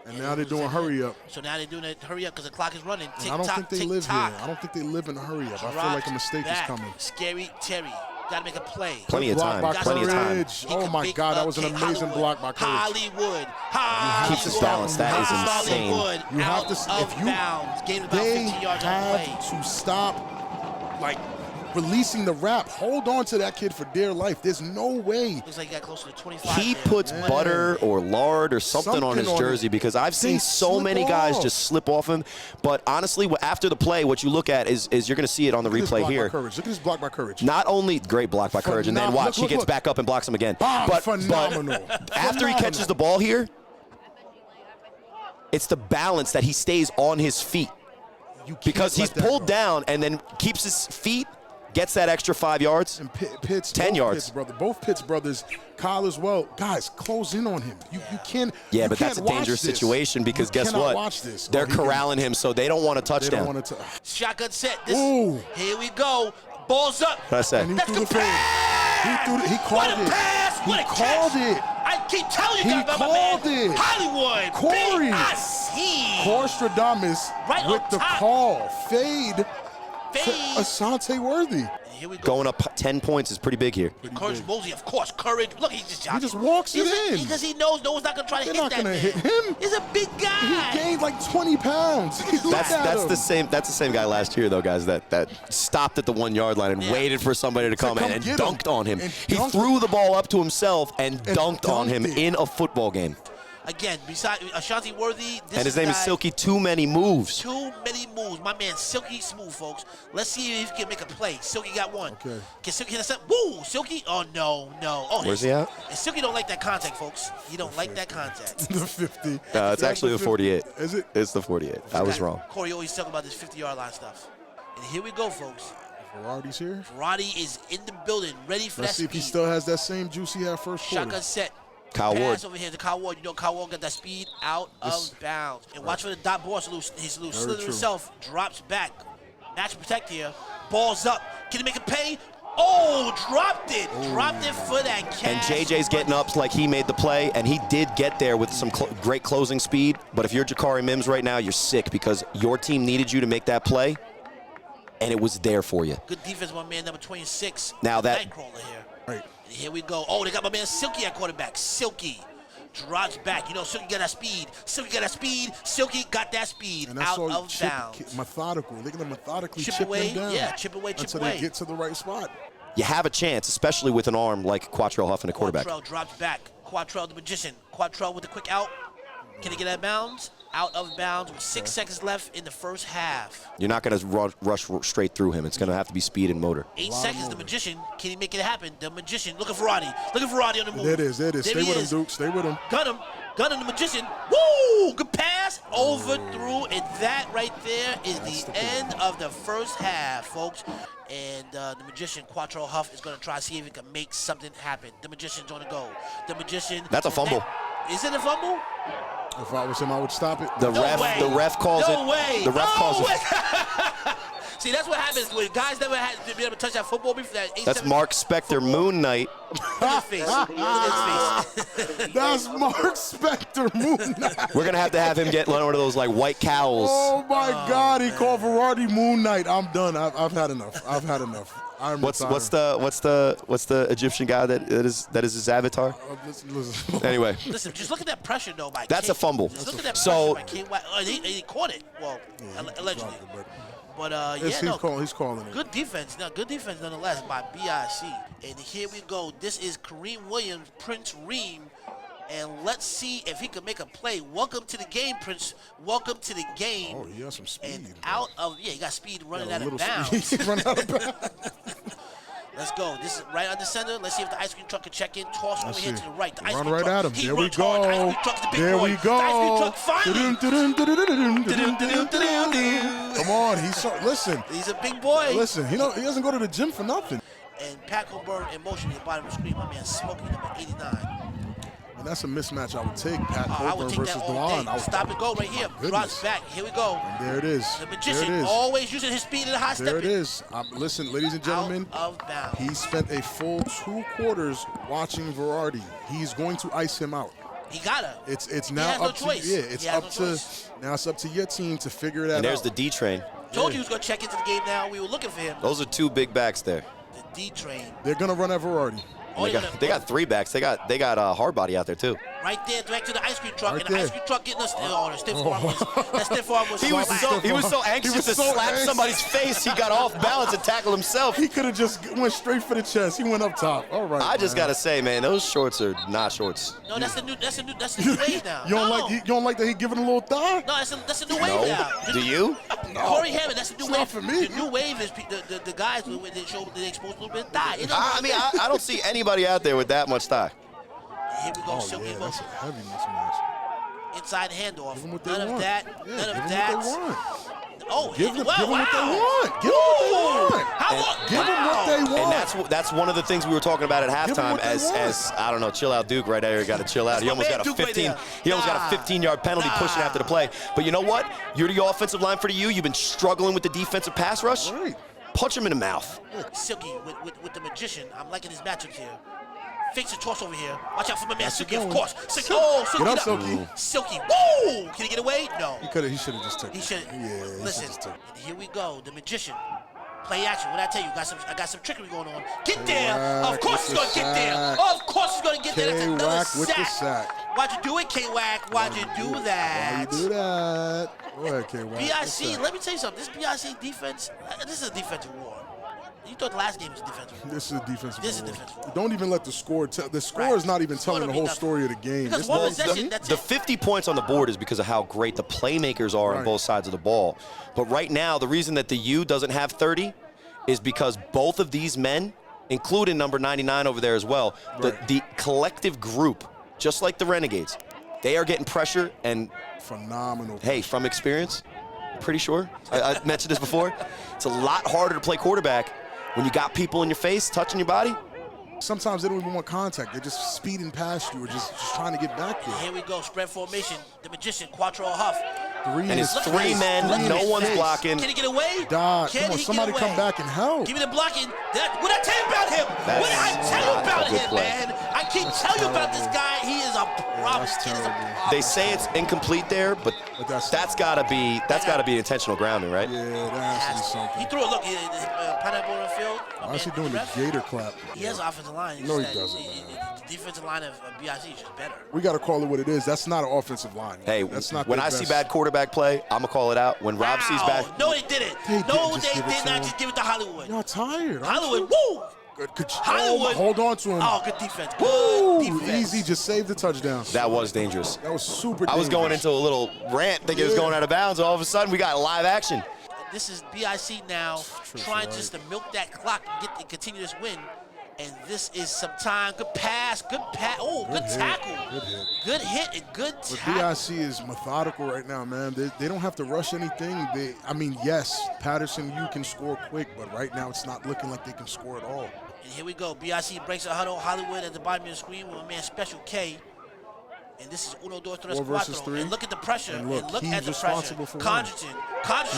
And Yeah, now they're doing hurry up. So now they're doing it hurry up because the clock is running. And Tick I don't tock, think they tick live tock. here. I don't think they live in a hurry up. I feel Drops like a mistake is back. coming. Scary Terry. Got to make a play. Plenty of Block time. by Plenty of time. Courage. He Oh could my make God, a that was an kick. amazing Hollywood. block by Courage. Hollywood. Keeps his balance. That is insane. Hollywood You have out to, of if you, bounds. Gained about they 50 yards on the play. have to stop, like, releasing the wrap. Hold on to that kid for dear life. There's no way. Looks like he got closer to 25. He there. puts butter or lard or something on his Something on jersey it. because I've They seen so slip many guys off. just slip off him. But honestly, after the play, what you look at is you're going to see it on the Look at this replay block by here. Courage. Look at this block by Courage. Not only great block by Courage, and then Phenomenal. watch, he Look, gets look. back up and blocks him again. Bomb. Phenomenal. After he catches the ball here, it's the balance that he stays on his feet You can't because he's let that pulled go. down and then keeps his feet, gets that extra 5 yards. And Pitts, 10 both yards. Pitts, brother, both Pitts brothers, Kyle as well. Guys, close in on him. You can't. Yeah, you but that's a can't watch dangerous this. situation because You guess cannot what? Watch this. They're Or he can- corralling him, so they don't want a They touchdown. don't want to. Shotgun set. This, Ooh. here we go. Balls up. What I say? And he That's threw the the fade. pass. He What called a it. pass. He What a called catch. it. I Keep telling you He guys about my called man. it. Hollywood. Corey. B.I.C. Corstradamus Right with on the top. call. Fade to Fade. Asante Worthy. Here we go. Going up 10 points is pretty big here. Courage Mosley, of course. Courage. Look, he's just jogging. He just walks it in. Because he knows no one's not going to try to They're hit not that gonna man. hit him. He's a big guy. He gained like 20 pounds. That's the same guy last year though, guys. That stopped at the 1 yard line and waited for somebody to come in and get dunked on him. And He threw the ball up to himself and dunked on him it. in a football game. Again, besides Ashanti Worthy, And his name is Silky. Too many moves. Too many moves. My man, Silky Smooth, folks. Let's see if he can make a play. Silky got one. Okay. Can Silky hit us up? Woo! Silky? Oh, no. Oh, Where's he at? And Silky don't like that contact, folks. He don't like that contact. The 50. It's actually the 48. Is it? It's the 48. I was wrong. Corey always talking about this 50-yard line stuff. And here we go, folks. Ferrari's here. Roddy is in the building, ready for Let's that see if he speed. still has that same juice he had first quarter. Shotgun set. Kyle Ward. Pass over here to Kyle Ward. You know Kyle Ward got that speed out of bounds. And watch for the dot ball. He's loose. Slither true. himself. Drops back. Match protect here. Ball's up. Can he make a pay? Oh, dropped it. Dropped it for that catch. And JJ's getting up like he made the play, and he did get there with some great closing speed. But if you're Jakari Mims right now, you're sick because your team needed you to make that play, and it was there for you. Good defense, my man, number 26. Now that- Nightcrawler here. Right. And here we go. Oh, they got my man Silky at quarterback. Silky drops back. You know, Silky got that speed. Silky got that speed. Silky got that speed And that's out all of bounds. methodical. They're going to methodically Chip chip away, them down. yeah, chip away, chip until away. they get to the right spot. You have a chance, especially with an arm like Quattrell Huff and a quarterback. Quattrell drops back. Quattrell the magician. Quattrell with the quick out. Can he get out of bounds? Out of bounds with 6 seconds left in the first half. You're not going to rush straight through him. It's going to have to be speed and motor. 8 seconds, the magician. Can he make it happen? The magician. Looking for Roddy. Looking for Roddy on the move. There it is. There it is. There Stay he with is. him, Duke. Stay with him. Gun him. Gun him, the magician. Woo! Good pass. Overthrew. And that right there is the end of the first half, folks. And the magician, Quattrell Huff, is going to try to see if he can make something happen. The magician's on the go. The magician. That's a fumble. Is it a fumble? If I was him, I would stop it. The No ref way. calls it. No way. The ref calls it. See, that's what happens when guys never had to be able to touch that football before that. That's Mark Spector, Moon Knight. Look at his face. Look at his face. That's Mark Spector, Moon Knight. We're going to have him get one of those like white cowls. Oh my God, he called Verardi Moon Knight. I'm done. I've had enough. I've had enough. I'm What's retired. the Egyptian guy that is his avatar? Listen. Anyway, Listen, just look at that pressure, though, by That's King. a fumble. Just look at that So- pressure by King. Oh, he caught it. Well, allegedly. But He's calling it. Good defense. Now, good defense nonetheless by BIC. And here we go. This is Kareem Williams, Prince Reem. And let's see if he can make a play. Welcome to the game, Prince. Welcome to the game. Oh, he has some speed. And out of, he got speed running out Got a of little bounds. speed. Run out of bounds. Let's go. This is right on the center. Let's see if the ice cream truck can check in. Toss over here to the right. The ice Run cream right truck. at him. He There we runs hard. The ice go. cream truck's the big There boy. we The ice cream go. truck finally. Come on, listen. He's a big boy. Listen, he doesn't go to the gym for nothing. And Pat Coburn in motion at the bottom of the screen. My man Smokey, number 89. And that's a mismatch I would take. Pat I would Coburn take versus that all Dewan. day. Stop and go right here. Goodness. Drops back. Here we go. There it is. The There magician it is. always using his speed and high There it stepping. is. Listen, ladies and gentlemen, Out of bounds. he spent a full 2 quarters watching Verardi. He's going to ice him out. He gotta. It's He now has no up to choice. it's He has up no to choice. now it's up to your team to figure that And there's out. the D train. Told you he was gonna check into the game now. We were looking for him. Those are 2 big backs there. The D train. They're gonna run at Verardi. Oh, They got 3 backs. They got hard body out there too. right there, direct to the ice cream truck, Right and the there. ice cream truck getting us. Oh, the stiff arm was. That stiff arm was. He was slapped. so anxious was to so slap anxious. somebody's face. He got off balance and tackled himself. He could have just went straight for the chest. He went up top. All right. I just man. gotta say, man, those shorts are not shorts. No, that's the new wave now. You don't no. like you don't like that he giving a little thigh? No, that's the new wave now. No, do you? Corey Hammond, that's the new It's wave. not for me. The new wave is the guys when they show they expose a little bit of thigh. You know, I mean, I don't see anybody out there with that much thigh. here we go, Oh Silky yeah, Mo. that's a heavy mismatch. Inside handoff. Give them what they None of want. that. Yeah, None of give them that. what they want. Oh, Give them, wow, give them what they wow. want. Give them what they want. How Give them what they want. And that's one of the things we were talking about at Give 'em halftime. what they want. As I don't know, chill out, Duke right there. Got to chill out. He my almost man, got a Duke right 15. there. He almost got a 15-yard penalty pushing after the play. But you know what? You're the offensive line for the U. You've been struggling with the defensive pass rush. Right. Punch him in the mouth. Silky with the magician. I'm liking his matchups here. Fakes a toss over here. Watch out for my man That's Silky, of going. course. Silky, oh, Silky. Get up, Silky. Silky, woo! Can he get away? No. He should have just took He it. should. Yeah, Listen, just took it. here we go. The magician. Play action. What did I tell you? I got some trickery going on. Get there. K-Wack Of course he's with going to the get there. sack. Of course he's going to get there. That's another K-Wack with the sack. sack. Why'd you do it, K-Wack? Why'd you do that? Why you do that? Go ahead, K-Wack. BIC, let me tell you something. This BIC defense, this is a defensive war. You thought the last game was a defensive war. This is a defensive This is war. defensive war. Don't even let the score tell. The score Right. is not even Score telling don't the mean whole nothing. story of the game. Because This one ball's possession, done. that's The it. 50 points on the board is because of how great the playmakers are on Right. both sides of the ball. But right now, the reason that the U doesn't have 30 is because both of these men, including number 99 over there as well, Right. the collective group, just like the Renegades, they are getting pressure. And Phenomenal. hey, from experience, pretty sure, I mentioned this before, it's a lot harder to play quarterback when you got people in your face, touching your body. Sometimes they don't even want contact. They're just speeding past you or just trying to get back there. Here we go. Spread formation. The magician, Quattro Huff. Three And in it's his three face. men, Three in no his one's face. blocking. Can he get away? Dog, Can come on, he somebody get away? come back and help. Give me the blocking. What I tell you about him? That's What did I tell you not about a good him, play. man? I keep telling you about this guy. He is a problem. that's This kid is a terrible. problem. They say it's incomplete there, but But that's- that's gotta be intentional grounding, right? Yeah, that has to be He something. threw it. Look, pineapple on the field. Why is he doing the gator clap? He has an offensive line. No, he It's doesn't, that- man. The defensive line of BIC is just better. We got to call it what it is. That's not an offensive line. Hey, that's not when their I see best. bad quarterback play, I'm gonna call it out. When Rob sees Wow. bad, No, they didn't. They No, didn't just they give it did to not him. just give it to Hollywood. Y'all tired. aren't Hollywood, you? woo! Good. Hollywood. Hold on to him. Oh, good defense. Woo, Good defense. easy. Just saved the touchdown. that was dangerous. That was super I was going dangerous. into a little rant, thinking it was Yeah. going out of bounds. All of a sudden, we got live action. This is BIC now trying right. just to milk that clock and continue this win. And this is some time. Good pass. Good pass. Oh, good hit, tackle. good hit. Good hit and good But tackle. BIC is methodical right now, man. They don't have to rush anything. I mean, yes, Paterson, you can score quick, but right now it's not looking like they can score at all. And here we go. BIC breaks a huddle. Hollywood at the bottom of the screen with my man Special K. And this is Uno, Dos, Tres, 4 versus Cuatro. 3. And look at the pressure. And look, he's at the pressure. responsible for Condriton.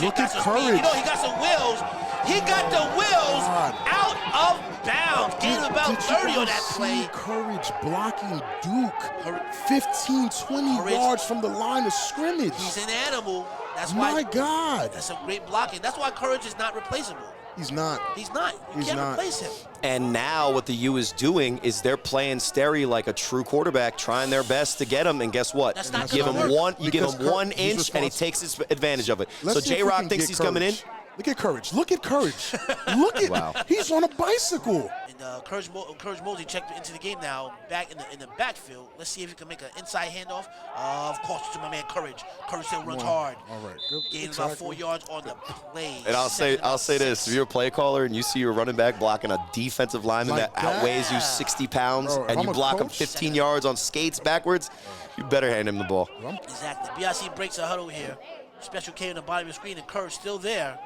Look got at some Courage. speed. You know, he got some wheels. He got the wheels God. out of bounds. Gained about Did 30 you on that see play. Courage blocking Duke Courage. 15, 20 Courage. yards from the line of scrimmage. He's an animal. That's My why. God. That's some great blocking. That's why Courage is not replaceable. He's not. He's not. You He's can't not. replace him. And now what the U is doing is they're playing Sterry like a true quarterback, trying their best to get him. And guess what? That's not You give gonna him work. one, you give Because him 1 he's inch, and he responsible. takes his advantage of it. Let's So see if we J-Rock can thinks get he's coming in. Courage. Look at Courage. Look at Courage. Look at Wow. He's on a bicycle. And Courage Mosey checked into the game now, back in the backfield. Let's see if he can make an inside handoff. Of course, to my man Courage. Courage still runs hard. All right. Good. Gained good about tackle. a play. And I'll say Second and this: 6. if you're a play caller and you see your running back blocking a defensive lineman Like that that? outweighs you 60 pounds, Bro, if and I'm you a block him coach- 15 yards on skates backwards, you better hand him the ball. Exactly. BIC breaks a huddle here. Special K on the bottom of the screen, and Courage still there.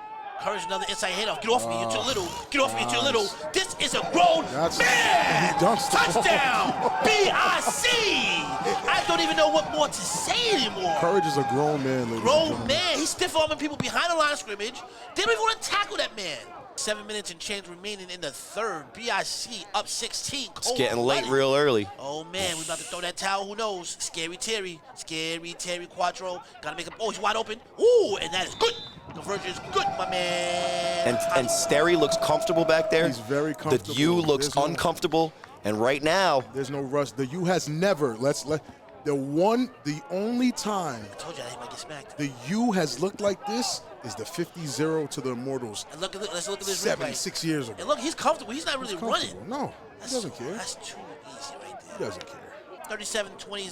Courage another inside handoff. Get off me, you're too little. Get off me, you're too little. This is a grown That's- man. he dunks the ball. Touchdown. BIC. I don't even know what more to say anymore. Courage is a grown man, ladies and Grown gentlemen. man. He's stiff-arming people behind the line of scrimmage. They don't even want to tackle that man. 7 minutes and change remaining in the third. BIC up 16. It's getting late real early. Oh man, we about to throw that towel. Who knows? Scary Terry Quattro. Gotta make him. Oh, he's wide open. Ooh, and that is good. Conversion is good, my man. And Sterry looks comfortable back there. He's very The comfortable. U looks There's no- uncomfortable. And right now, There's no rush. The U has never. The only time I told you he might get smacked. the U has looked like this is the 50-0 to the Immortals And let's look at this 6 years ago. And look, he's comfortable. He's not really He's running. comfortable. No, he doesn't care. That's too easy right He there. doesn't care. 37-20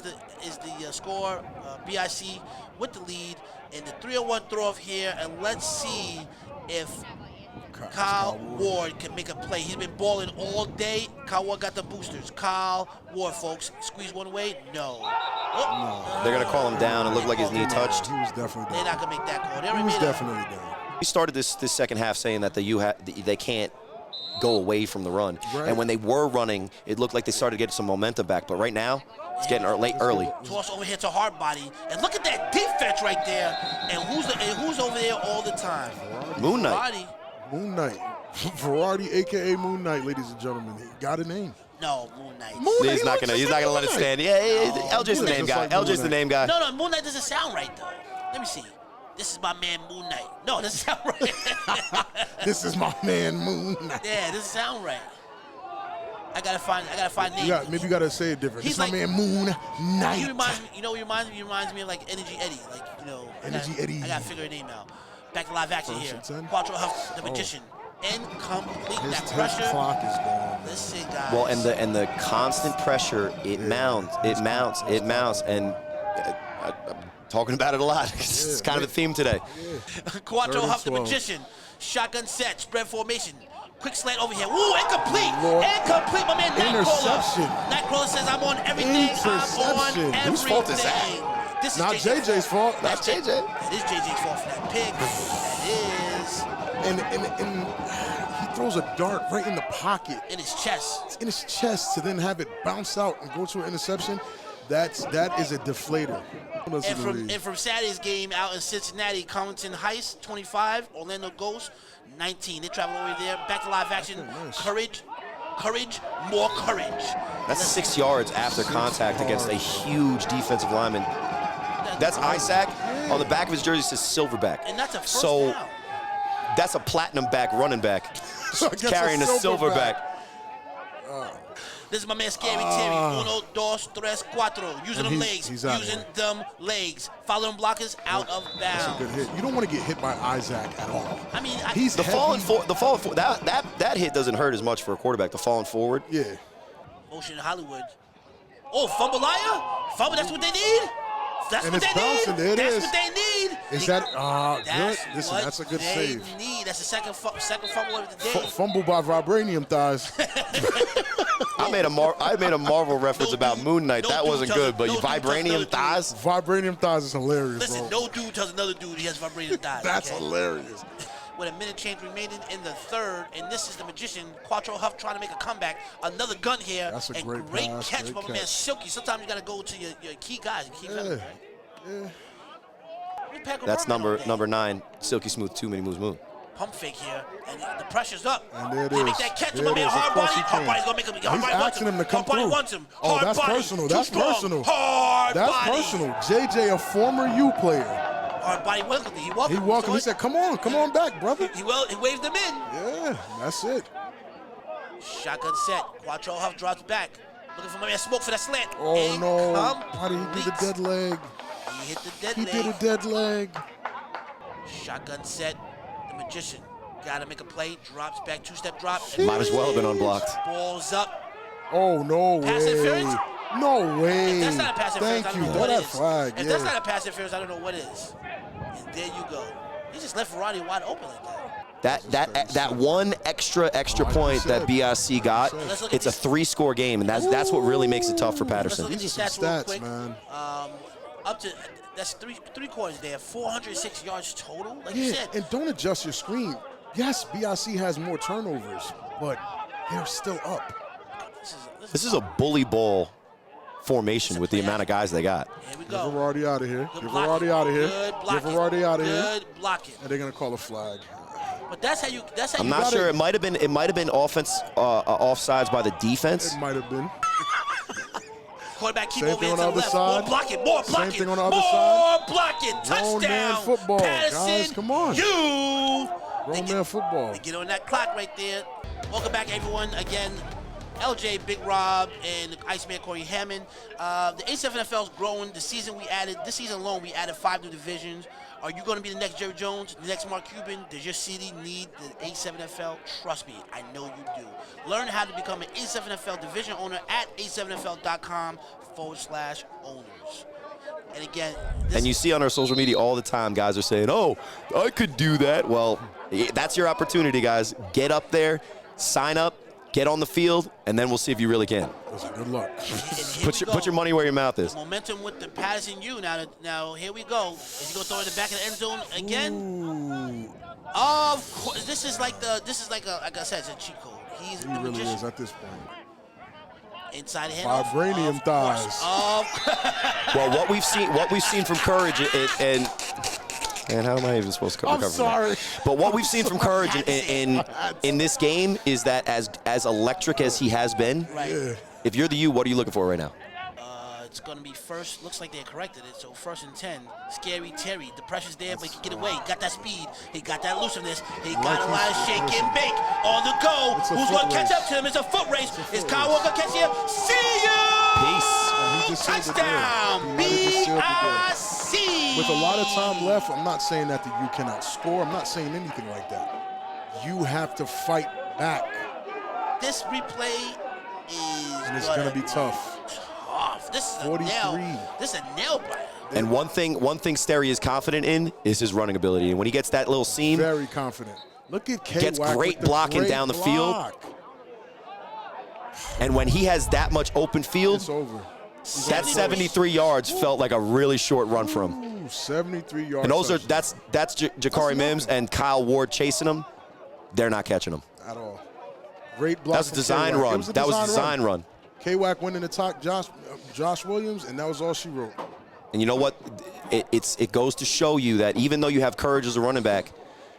is the score. BIC with the lead in the 3-on-1 throw-off here, and let's see if Kyle Ward can make a play. He's been balling all day. Kyle Ward got the boosters. Kyle Ward, folks, squeeze one way. No. Oh. they're going to call him down. It looked like his knee touched. He was definitely They're down. not gonna make that call. They He already was made a- definitely down. We started this second half saying that the U they can't go away from the run. Right. And when they were running, it looked like they started getting some momentum back. But right now, it's getting late early. Toss over here to Hardbody, and look at that defense right there. And who's over there all the time? Moon Knight. Body. Moon Knight. Variety, a.k.a. Moon Knight, ladies and gentlemen. He got a name. No, Moon Knight. He's not gonna let it stand. Yeah, LJ's the name guy. LJ's the name guy. No, Moon Knight doesn't sound right though. Let me see. This is my man Moon Knight. No, this sound right. This is my man Moon Knight. Yeah, this sound right. I gotta find names. Maybe you gotta say it different. He's This is my man Moon Knight. He reminds me. You know, he reminds me of like Energy Eddie. Like Energy Eddie. I gotta figure a name out. Back to live action here. Quattro Huff, the magician. Incomplete. His That 10 pressure. clock is gone. Listen, guys. Well, and the constant pressure, it mounts, and I'm talking about it a lot. It's kind of a theme today. Quattro Huff, the 12. magician. Shotgun set, spread formation. Quick slant over here. Woo, incomplete. Incomplete, my man Nightcrawler. Interception. Nightcrawler says, I'm on everything. I'm on everything. Whose fault is that? This is Not JJ's fault. That's JJ. That is JJ's fault for that pick. That is. And he throws a dart right in the pocket. In his chest. In his chest to then have it bounce out and go to an interception. That is a deflator. And from Saturday's game out in Cincinnati, Compton Heights, 25, Orlando Ghost, 19. They travel over there. Back to live action. Nice. Courage, more courage. That's 6 yards after contact against a huge defensive lineman. That's Isaac. On the back of his jersey says Silverback. And that's a first so down. that's a platinum back running back carrying a silverback. This is my man Scary Terry. Uno, dos, tres, cuatro. Using them legs. He's out Using here. them legs. Following blockers out of bounds. That's a good hit. You don't want to get hit by Isaac at all. I mean, He's The heavy. falling forward, that hit doesn't hurt as much for a quarterback. The falling forward. Yeah. Motion in Hollywood. Oh, fumble liar? Fumble, that's what they need? That's And what it's they bouncing. need? There it That's is. what they need? Is that good? Listen, what that's a good they save. need. That's the second fumble of the day. Fumble by vibranium thighs. I made a Marvel reference No about dude- Moon Knight. no That dude wasn't tells- good, but no you dude tells another vibranium dude. thighs. Vibranium thighs is hilarious, Listen, bro. no dude tells another dude he has vibrating thighs. That's okay? hilarious. With a minute change remaining in the third, and this is the magician, Quattro Huff, trying to make a comeback. Another gun here. That's a and great pass, catch great by my man catch. Silky. Sometimes you got to go to your key guys, your key members, right? Yeah. That's number 9. Silky Smooth. Too many moves. Moon. Pump fake here, and the pressure's up. And there it They is. make that catch. There My it man is. Of Hard course Body. he Hard can. Body's gonna make him. He's Hard Body wants asking him to come Hard Body through. wants him. Oh, Hard that's Body. personal. Too That's strong. personal. Hard That's Body. personal. JJ, a former U player. Hard Body welcomed him. He welcomed He him. welcomed. So He said, "Come on back, brother." He waved him in. Yeah, that's it. Shotgun set. Quattro Huff drops back. Looking for my man Smoke for that slant. Oh no! Incomplete. How did he do the dead leg? He hit the dead He leg. did a dead leg. Shotgun set. The magician. Gotta make a play. Drops back. Two-step drop. Might as well have been unblocked. Balls up. Oh no Pass way! interference? No way! If that's not a pass interference, Thank I you. don't know Throw what that is. flag. If Yeah. that's not a pass interference, I don't know what is. And there you go. He just left Roddy wide open like that. That one extra point that BIC got, Let's look at it's a these- 3-score game, and that's what really makes it tough for Let's look Paterson. at these These are stats, some real stats, quick. man. Up to that's three quarters there. 406 yards total. Like you Yeah, said. and don't adjust your screen. Yes, BIC has more turnovers, but they're still up. This is a bully ball formation with the amount of guys they got. Here we Get go. Verardi out of here. Good Get blocking. Verardi out of here. Good Get blocking. Verardi out of here. Good blocking. And they're gonna call a flag. But that's how you. I'm not sure. It might have been offense offsides by the defense. It might have been. Quarterback keep Same over thing here on to the the other left. side. More blocking. More Same blocking. thing on the other more side. blocking. Grown man Touchdown. football, Paterson, guys, come on. You. Grown man football. They get on that clock right there. Welcome back, everyone. Again, LJ, Big Rob, and Iceman Corey Hammond. The A7FL is growing. This season alone, we added 5 new divisions. Are you going to be the next Jerry Jones, the next Mark Cuban? Does your city need the A7FL? Trust me, I know you do. Learn how to become an A7FL division owner at a7fl.com/owners. And again, And you see on our social media all the time, guys are saying, "Oh, I could do that." Well, that's your opportunity, guys. Get up there, sign up, get on the field, and then we'll see if you really can. Good luck. Put your money where your mouth is. Momentum with the Paterson U. Now here we go. Is he gonna throw it in the back of the end zone again? Ooh, Of course. This is like I said, it's a cheat code. He's he the really magician. is at this point. Inside the hand. Vibranium thighs. Well, what we've seen from Courage, and And how am I even supposed to recover? I'm sorry. But what we've seen from Courage in this game is that as electric as he has been, Right. if you're the U, what are you looking for right now? It's going to be first. Looks like they corrected it. So 1st and 10. Scary Terry. The pressure's there, but he can get away. He got that speed. He got that elusiveness. He got a lot of shake and bake on the go. Who's going to catch up to him? It's a foot race. Is Kyle Walker catching him? See you! Peace. Touchdown! BIC! With a lot of time left, I'm not saying that the U cannot score. I'm not saying anything like that. You have to fight back. This replay is And it's going to be tough. This is 43. a nail. This is a nail biter. And one thing Sterry is confident in is his running ability. And when he gets that little seam, Very confident. Look at K. Gets great blocking down the field. And when he has that much open field, It's over. that 73 yards felt like a really short run for him. Ooh, 73 yards. And those are touchdown. that's Jakari Mims and Kyle Ward chasing him. They're not catching him. At all. Great block. That's a from design K-Wack. run. It was a That was a design run. K-Wack went in to talk Josh Williams, and that was all she wrote. And you know what? It goes to show you that even though you have Courage as a running back,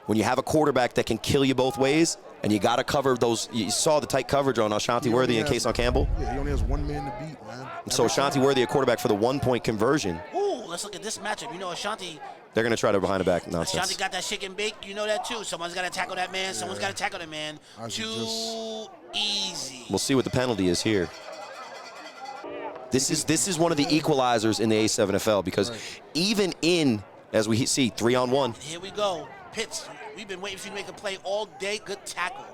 when you have a quarterback that can kill you both ways, and you got to cover those. You saw the tight coverage on Ashanti Worthy and Kason Campbell. Yeah, he only has one man to beat, man. So Ashanti Worthy, a quarterback for the 1-point conversion. Ooh, let's look at this matchup. You know, Ashanti They're going to try to behind the back nonsense. Ashanti got that shake and bake. You know that too. Someone's got to tackle that man. Someone's got to tackle that man. Too easy. We'll see what the penalty is here. This is one of the equalizers in the A7FL because even in, as we see, 3-on-1. Here we go. Pitts, we've been waiting for you to make a play all day. Good tackle.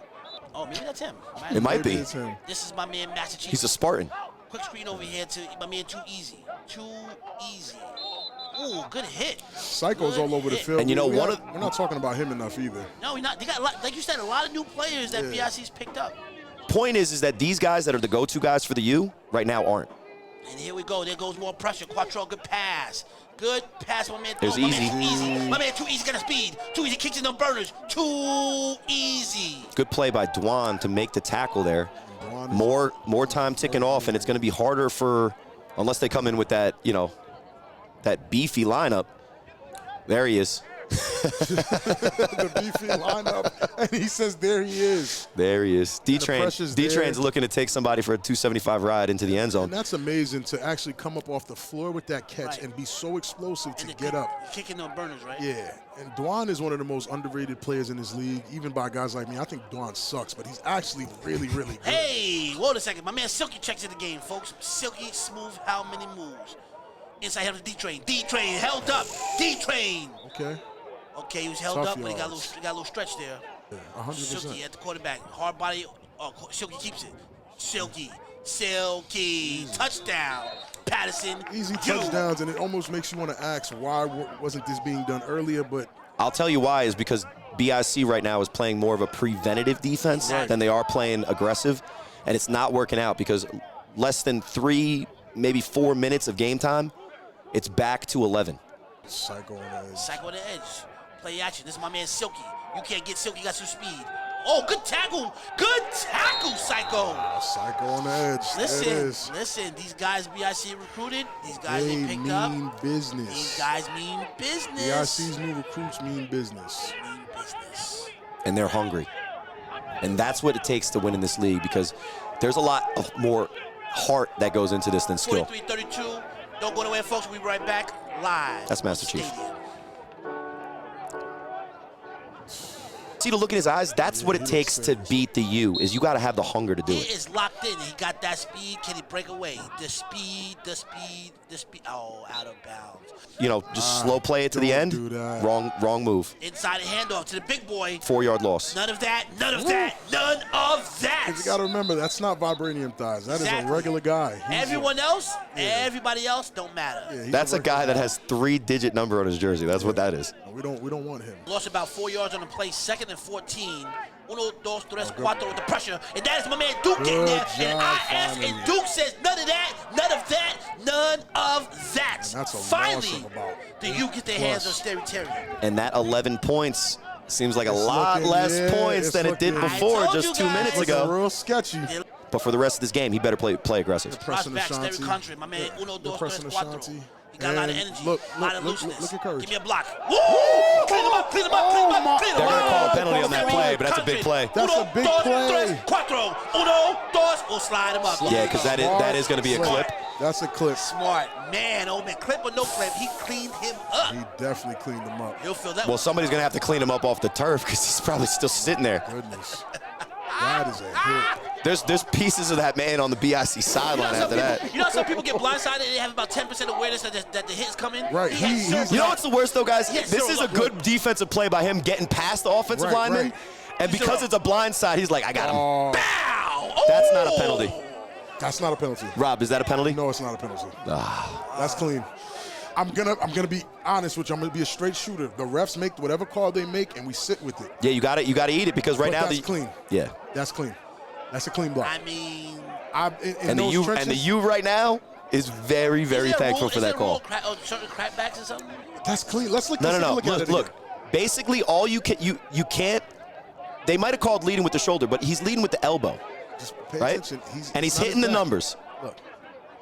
Oh, maybe that's him. It might be. It's him. This is my man, Massachusetts. He's a Spartan. Quick screen over here to my man, Too Easy. Too Easy. Ooh, good hit. Psycho's Good all over the hit. field. And you know, we're not talking about him enough either. No, we're not. They got, a lot, like you said, a lot of new players that BIC's picked up. Point is that these guys that are the go-to guys for the U right now aren't. And here we go. There goes more pressure. Quattro, good pass. Good pass, my man. There's my Easy. Man, Too Easy. My man, Too Easy got a speed. Too Easy kicks in them burners. Too Easy. Good play by Dwan to make the tackle there. More time ticking off, and it's going to be harder for, unless they come in with that, that beefy lineup. There he is. The beefy lineup, and he says there he is. There he is. pressure's D-Train's there. looking to take somebody for a 275 ride into the end zone. And that's amazing to actually come up off the floor with that catch and be so explosive to get up. Kicking them burners, right? Yeah, and Dwan is one of the most underrated players in this league, even by guys like me. I think Dwan sucks, but he's actually really, really good. Hey, wait a second. My man Silky checks in the game, folks. Silky, smooth, how many moves? Inside him to D-Train. D-Train held up. D-Train. Okay, he was held Tough up, but he got yards. a little stretch there. 100%. Silky at the quarterback. Hard body. Oh, Silky keeps it. Silky. Touchdown. Paterson. Easy touchdowns, and it almost makes you want to ask, why wasn't this being done earlier? But I'll tell you why is because BIC right now is playing more of a preventative defense than they are playing aggressive, and it's not working out because less than 3, maybe 4 minutes of game time, it's back to 11. Psycho on the edge. Psycho on the edge. Play action. This is my man Silky. You can't get Silky. Got some speed. Oh, good tackle. Good tackle, Psycho. Psycho on the edge. There it is. Listen. These guys BIC recruited. These guys they picked mean up. business. These guys mean business. BIC's new recruits mean business. Mean business. And they're hungry. And that's what it takes to win in this league because there's a lot of more heart that goes into this than skill. 43-32. Don't go nowhere, folks. We'll be right back live. That's Master Chief. Stadium. See the look in his eyes? That's what it takes to beat the U, is you got to have the hunger to do He it. is locked in. He got that speed. Can he break away? The speed. Oh, out of bounds. Just slow play it to the don't end. do that. Wrong move. Inside handoff to the big boy. 4-yard loss. None of that. None of that. Because you got to remember, that's not vibranium thighs. That is Exactly. a regular guy. Everybody else don't matter. Yeah, he's That's a regular guy that has 3-digit number on his jersey. That's what that is. We don't want him. Lost about 4 yards on the play. 2nd and 14. 1, 2, 3, 4 with the pressure. And that is my man Duke getting there. And I asked, and Duke says none of that, none of that, none of that. And that's a Finally, loss of about do you get their hands on Scary Terry? And that 11 points seems like a lot less points than it did looking- before I told just you 2 guys. minutes Looking ago. real sketchy. But for the rest of this game, he better play aggressive. Pressing Prospects, every Ashanti. country. My man, 1, 2, 3, Pressing 4. Ashanti. He got a lot of energy, a lot of looseness. Look at Courage. Give me a block. Woo! Clean him up, clean him up, clean him up, clean him They're up. going to call a penalty on that play, but that's a big play. That's a big play. Cuatro. Uno, dos. We'll slide him up. Yeah, because that is going to be a clip. That's a clip. Smart. Man, oh man, clip or no clip, he cleaned him up. He definitely cleaned him up. He'll feel that Well, one. somebody's going to have to clean him up off the turf because he's probably still sitting there. Goodness. That is a hit. There's pieces of that man on the BIC sideline after that. You know some people get blindsided and they have about 10% awareness that the hit's coming? Right. You know what's the worst, though, guys? Yes, This sir, is a look. good defensive play by him getting past the offensive lineman. right. And because it's a blind side, he's like, I got him. Oh, Bow! That's not a penalty. that's not a penalty. Rob, is that a penalty? No, it's not a penalty. That's clean. I'm gonna be honest with you. I'm gonna be a straight shooter. The refs make whatever call they make, and we sit with it. Yeah, you got to eat it because right But now that's clean. Yeah. That's clean. That's a clean block. I mean, And the U right now is very, very thankful for that call. Certain crackbacks or something? That's clean. Let's look. No. Look at it Look. again. Basically, all you can't. They might have called leading with the shoulder, but he's leading with the elbow, Just pay right? attention. And he's not hitting the as bad. numbers. Look.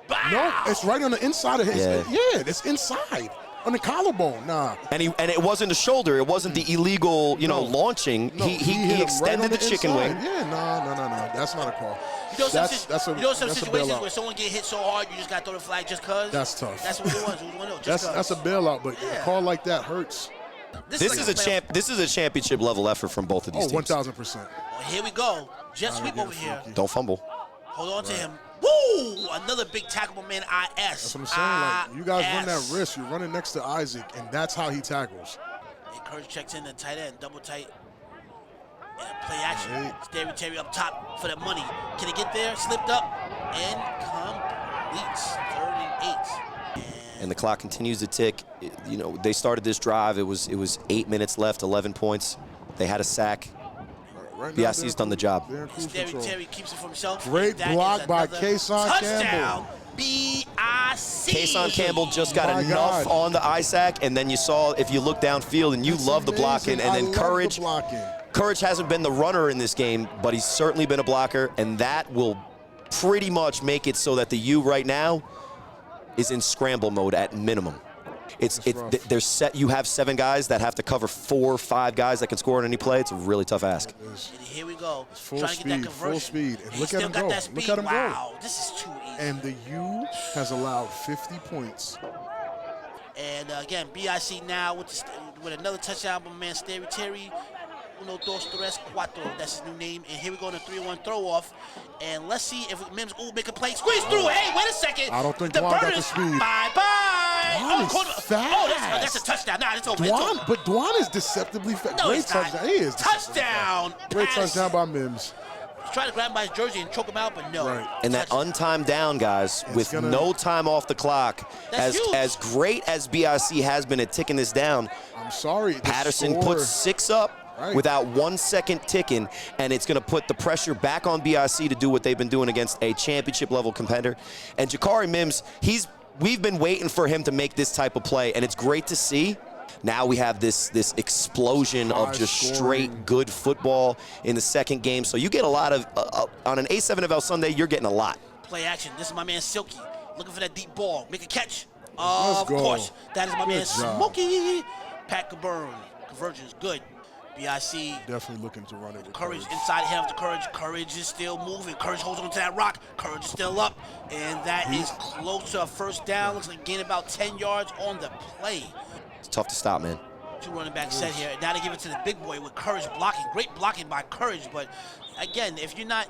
Bow! No, it's right on the inside of his. Yeah. Yeah, it's inside on the collarbone. Nah. And it wasn't the shoulder. It wasn't the illegal, launching. No, he hit him extended right on the chicken inside. wing. Yeah, no. That's not a call. You know some, That's a situations bailout. where someone get hit so hard, you just got to throw the flag just because? That's tough. That's what it was. It was one of those. That's a bailout, but Yeah. a call like that hurts. This is a championship level effort from both of these Oh, teams. 1,000%. Well, here we go. Jet sweep over here. Don't fumble. Hold on to him. Woo! Another big tackle, man. IS. That's what I'm saying. Like, you guys run that risk. You're running next to Isaac, and that's how he tackles. And Courage checks in the tight end, double tight. And play action. Right. Terry up top for the money. Can he get there? Slipped up and completes. 3rd and 8. And the clock continues to tick. They started this drive. It was 8 minutes left, 11 points. They had a sack. Right now, BIC's done the job. they're in cruise control. Terry keeps it for himself. Great That block is by another Kason touchdown. Campbell. BIC. Kason Campbell just got My enough God. on the eye sack, and then you saw, if you look downfield, and you That's love the blocking, amazing. and I then love the Courage. blocking. Courage hasn't been the runner in this game, but he's certainly been a blocker, and that will pretty much make it so that the U right now is in scramble mode at minimum. There's set. You have 7 guys that have to cover 4 or 5 guys that can score on any play. It's a really tough ask. And here we go. Full Trying to get that speed, conversion. full speed. And He look at still him got go. that speed. Look at him go. Wow, this is too easy. And the U has allowed 50 points. And again, BIC now with another touchdown by man Terry. Uno, dos, tres, cuatro. That's his new name. And here we go in a 3-1 throw off. And let's see if Mims make a play. Squeeze through. Hey, wait a second. I don't think the Dwan got the Burners. speed. Bye-bye. Dwan is fast. Oh, that's a touchdown. Nah, it's over. It's over. But Dwan is deceptively fast. No, Great he's not. touchdown. He is. Touchdown. Great Paterson. touchdown by Mims. Try to grab him by his jersey and choke him out, but no. Right. And that untimed down, guys, with no time off the clock, That's huge. as great as BIC has been at ticking this down, I'm sorry. the Paterson score- puts 6 up without 1 second ticking, and it's going to put the pressure back on BIC to do what they've been doing against a championship-level competitor. And Jakari Mims, we've been waiting for him to make this type of play, and it's great to see. Now we have this explosion of just straight good football in the second game. So you get a lot of, on an A7FL Sunday, you're getting a lot. Play action. This is my man Silky. Looking for that deep ball. Make a catch. Let's Of go. course. That is my man job. Smokey. Pat Coburn. Conversion is good. BIC. Definitely looking to run it with Courage inside him to Courage. Courage is still moving. Courage holds on to that rock. Courage is still up. And that is close to a first down. Looks like gain about 10 yards on the play. It's tough to stop, man. 2 running back set here. Now they give it to the big boy with Courage blocking. Great blocking by Courage, but again, if you're not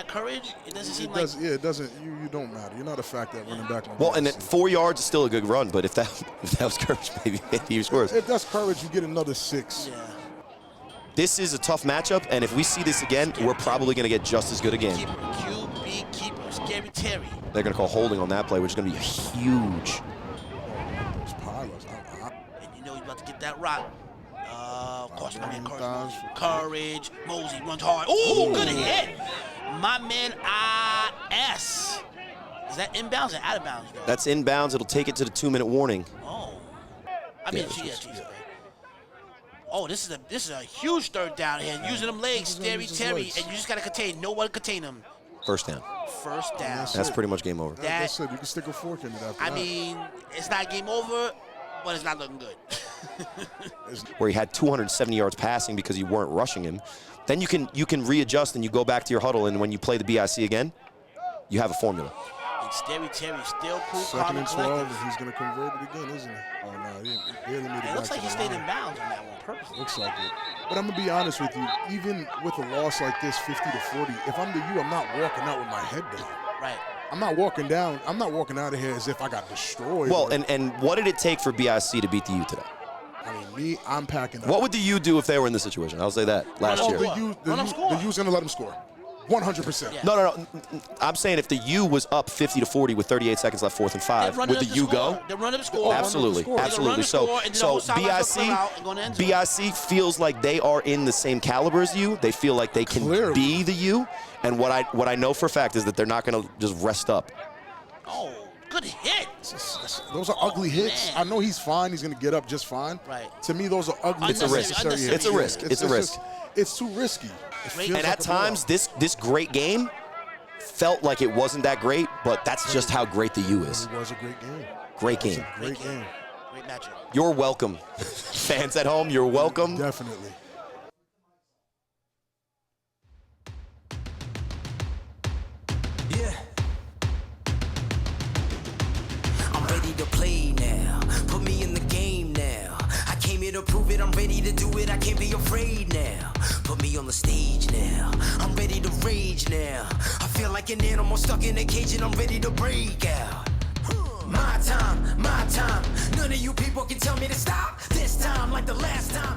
Courage, it doesn't seem like it doesn't. You don't matter. You're not a factor at running back. Well, and at 4 yards is still a good run, but if that was Courage, maybe he scores. If that's Courage, you get another 6. yeah. This is a tough matchup, and if we see this again, we're probably going to get just as good again. Keeper, QB keeper, Scary Terry. They're going to call holding on that play, which is going to be huge. Those pilots. And you know he's about to get that rock. Of course, my man Times. Courage. Mosey runs hard. Ooh, good hit. My man IS. Is that inbounds or out of bounds, though? That's inbounds. It'll take it to the 2-minute warning. Oh. I mean, geez. Oh, this is a huge third down here. Using them legs, Terry, and you just gotta contain. No one contain him. First down. First down. That's pretty much game over. That's it. You can stick a fork in it after I that. mean, it's not game over, but it's not looking good. Where he had 270 yards passing because you weren't rushing him. Then you can readjust and you go back to your huddle, and when you play the BIC again, you have a formula. And Scary Terry still cool, Second calm, and and 12, collected. and he's going to convert it again, isn't he? Oh, no, he barely made it It back looks like to he the stayed line. in bounds on that one purposely. Looks like it. But I'm going to be honest with you, even with a loss like this, 50 to 40, if I'm the U, I'm not walking out with my head down. Right. I'm not walking down. I'm not walking out of here as if I got destroyed. Well, and what did it take for BIC to beat the U today? I mean, me, I'm packing up. What would the U do if they were in this situation? I'll say that last Oh, year. the U's going to let him score. 100%. Yeah. No. I'm saying if the U was up 50 to 40 with 38 seconds left, 4th and 5, would the U go? They're running the score. Absolutely, They're gonna run the absolutely. score, and then the whole sideline will clear out and go in the end zone. BIC feels like they are in the same caliber as you. They feel like they can Clearly. be the U. And what I know for a fact is that they're not going to just rest up. Oh, good hit. Those are ugly hits. man. I know he's fine. He's going to get up just fine. Right. To me, those are ugly. It's a risk. unnecessary It's a hits. risk. It's a risk. It's too risky. It feels And like at a blowout. times, this great game felt like it wasn't that great, but that's just how great the U is. It was a great game. Great It was game. a great game. Great matchup. You're welcome. Fans at home, you're welcome. Definitely. Yeah. I'm ready to play now. Put me in the game now. I came here to prove it. I'm ready to do it. I can't be afraid now. Put me on the stage now. I'm ready to rage now. I feel like an animal stuck in a cage and I'm ready to break out. My time, my time. None of you people can tell me to stop. This time, like the last time,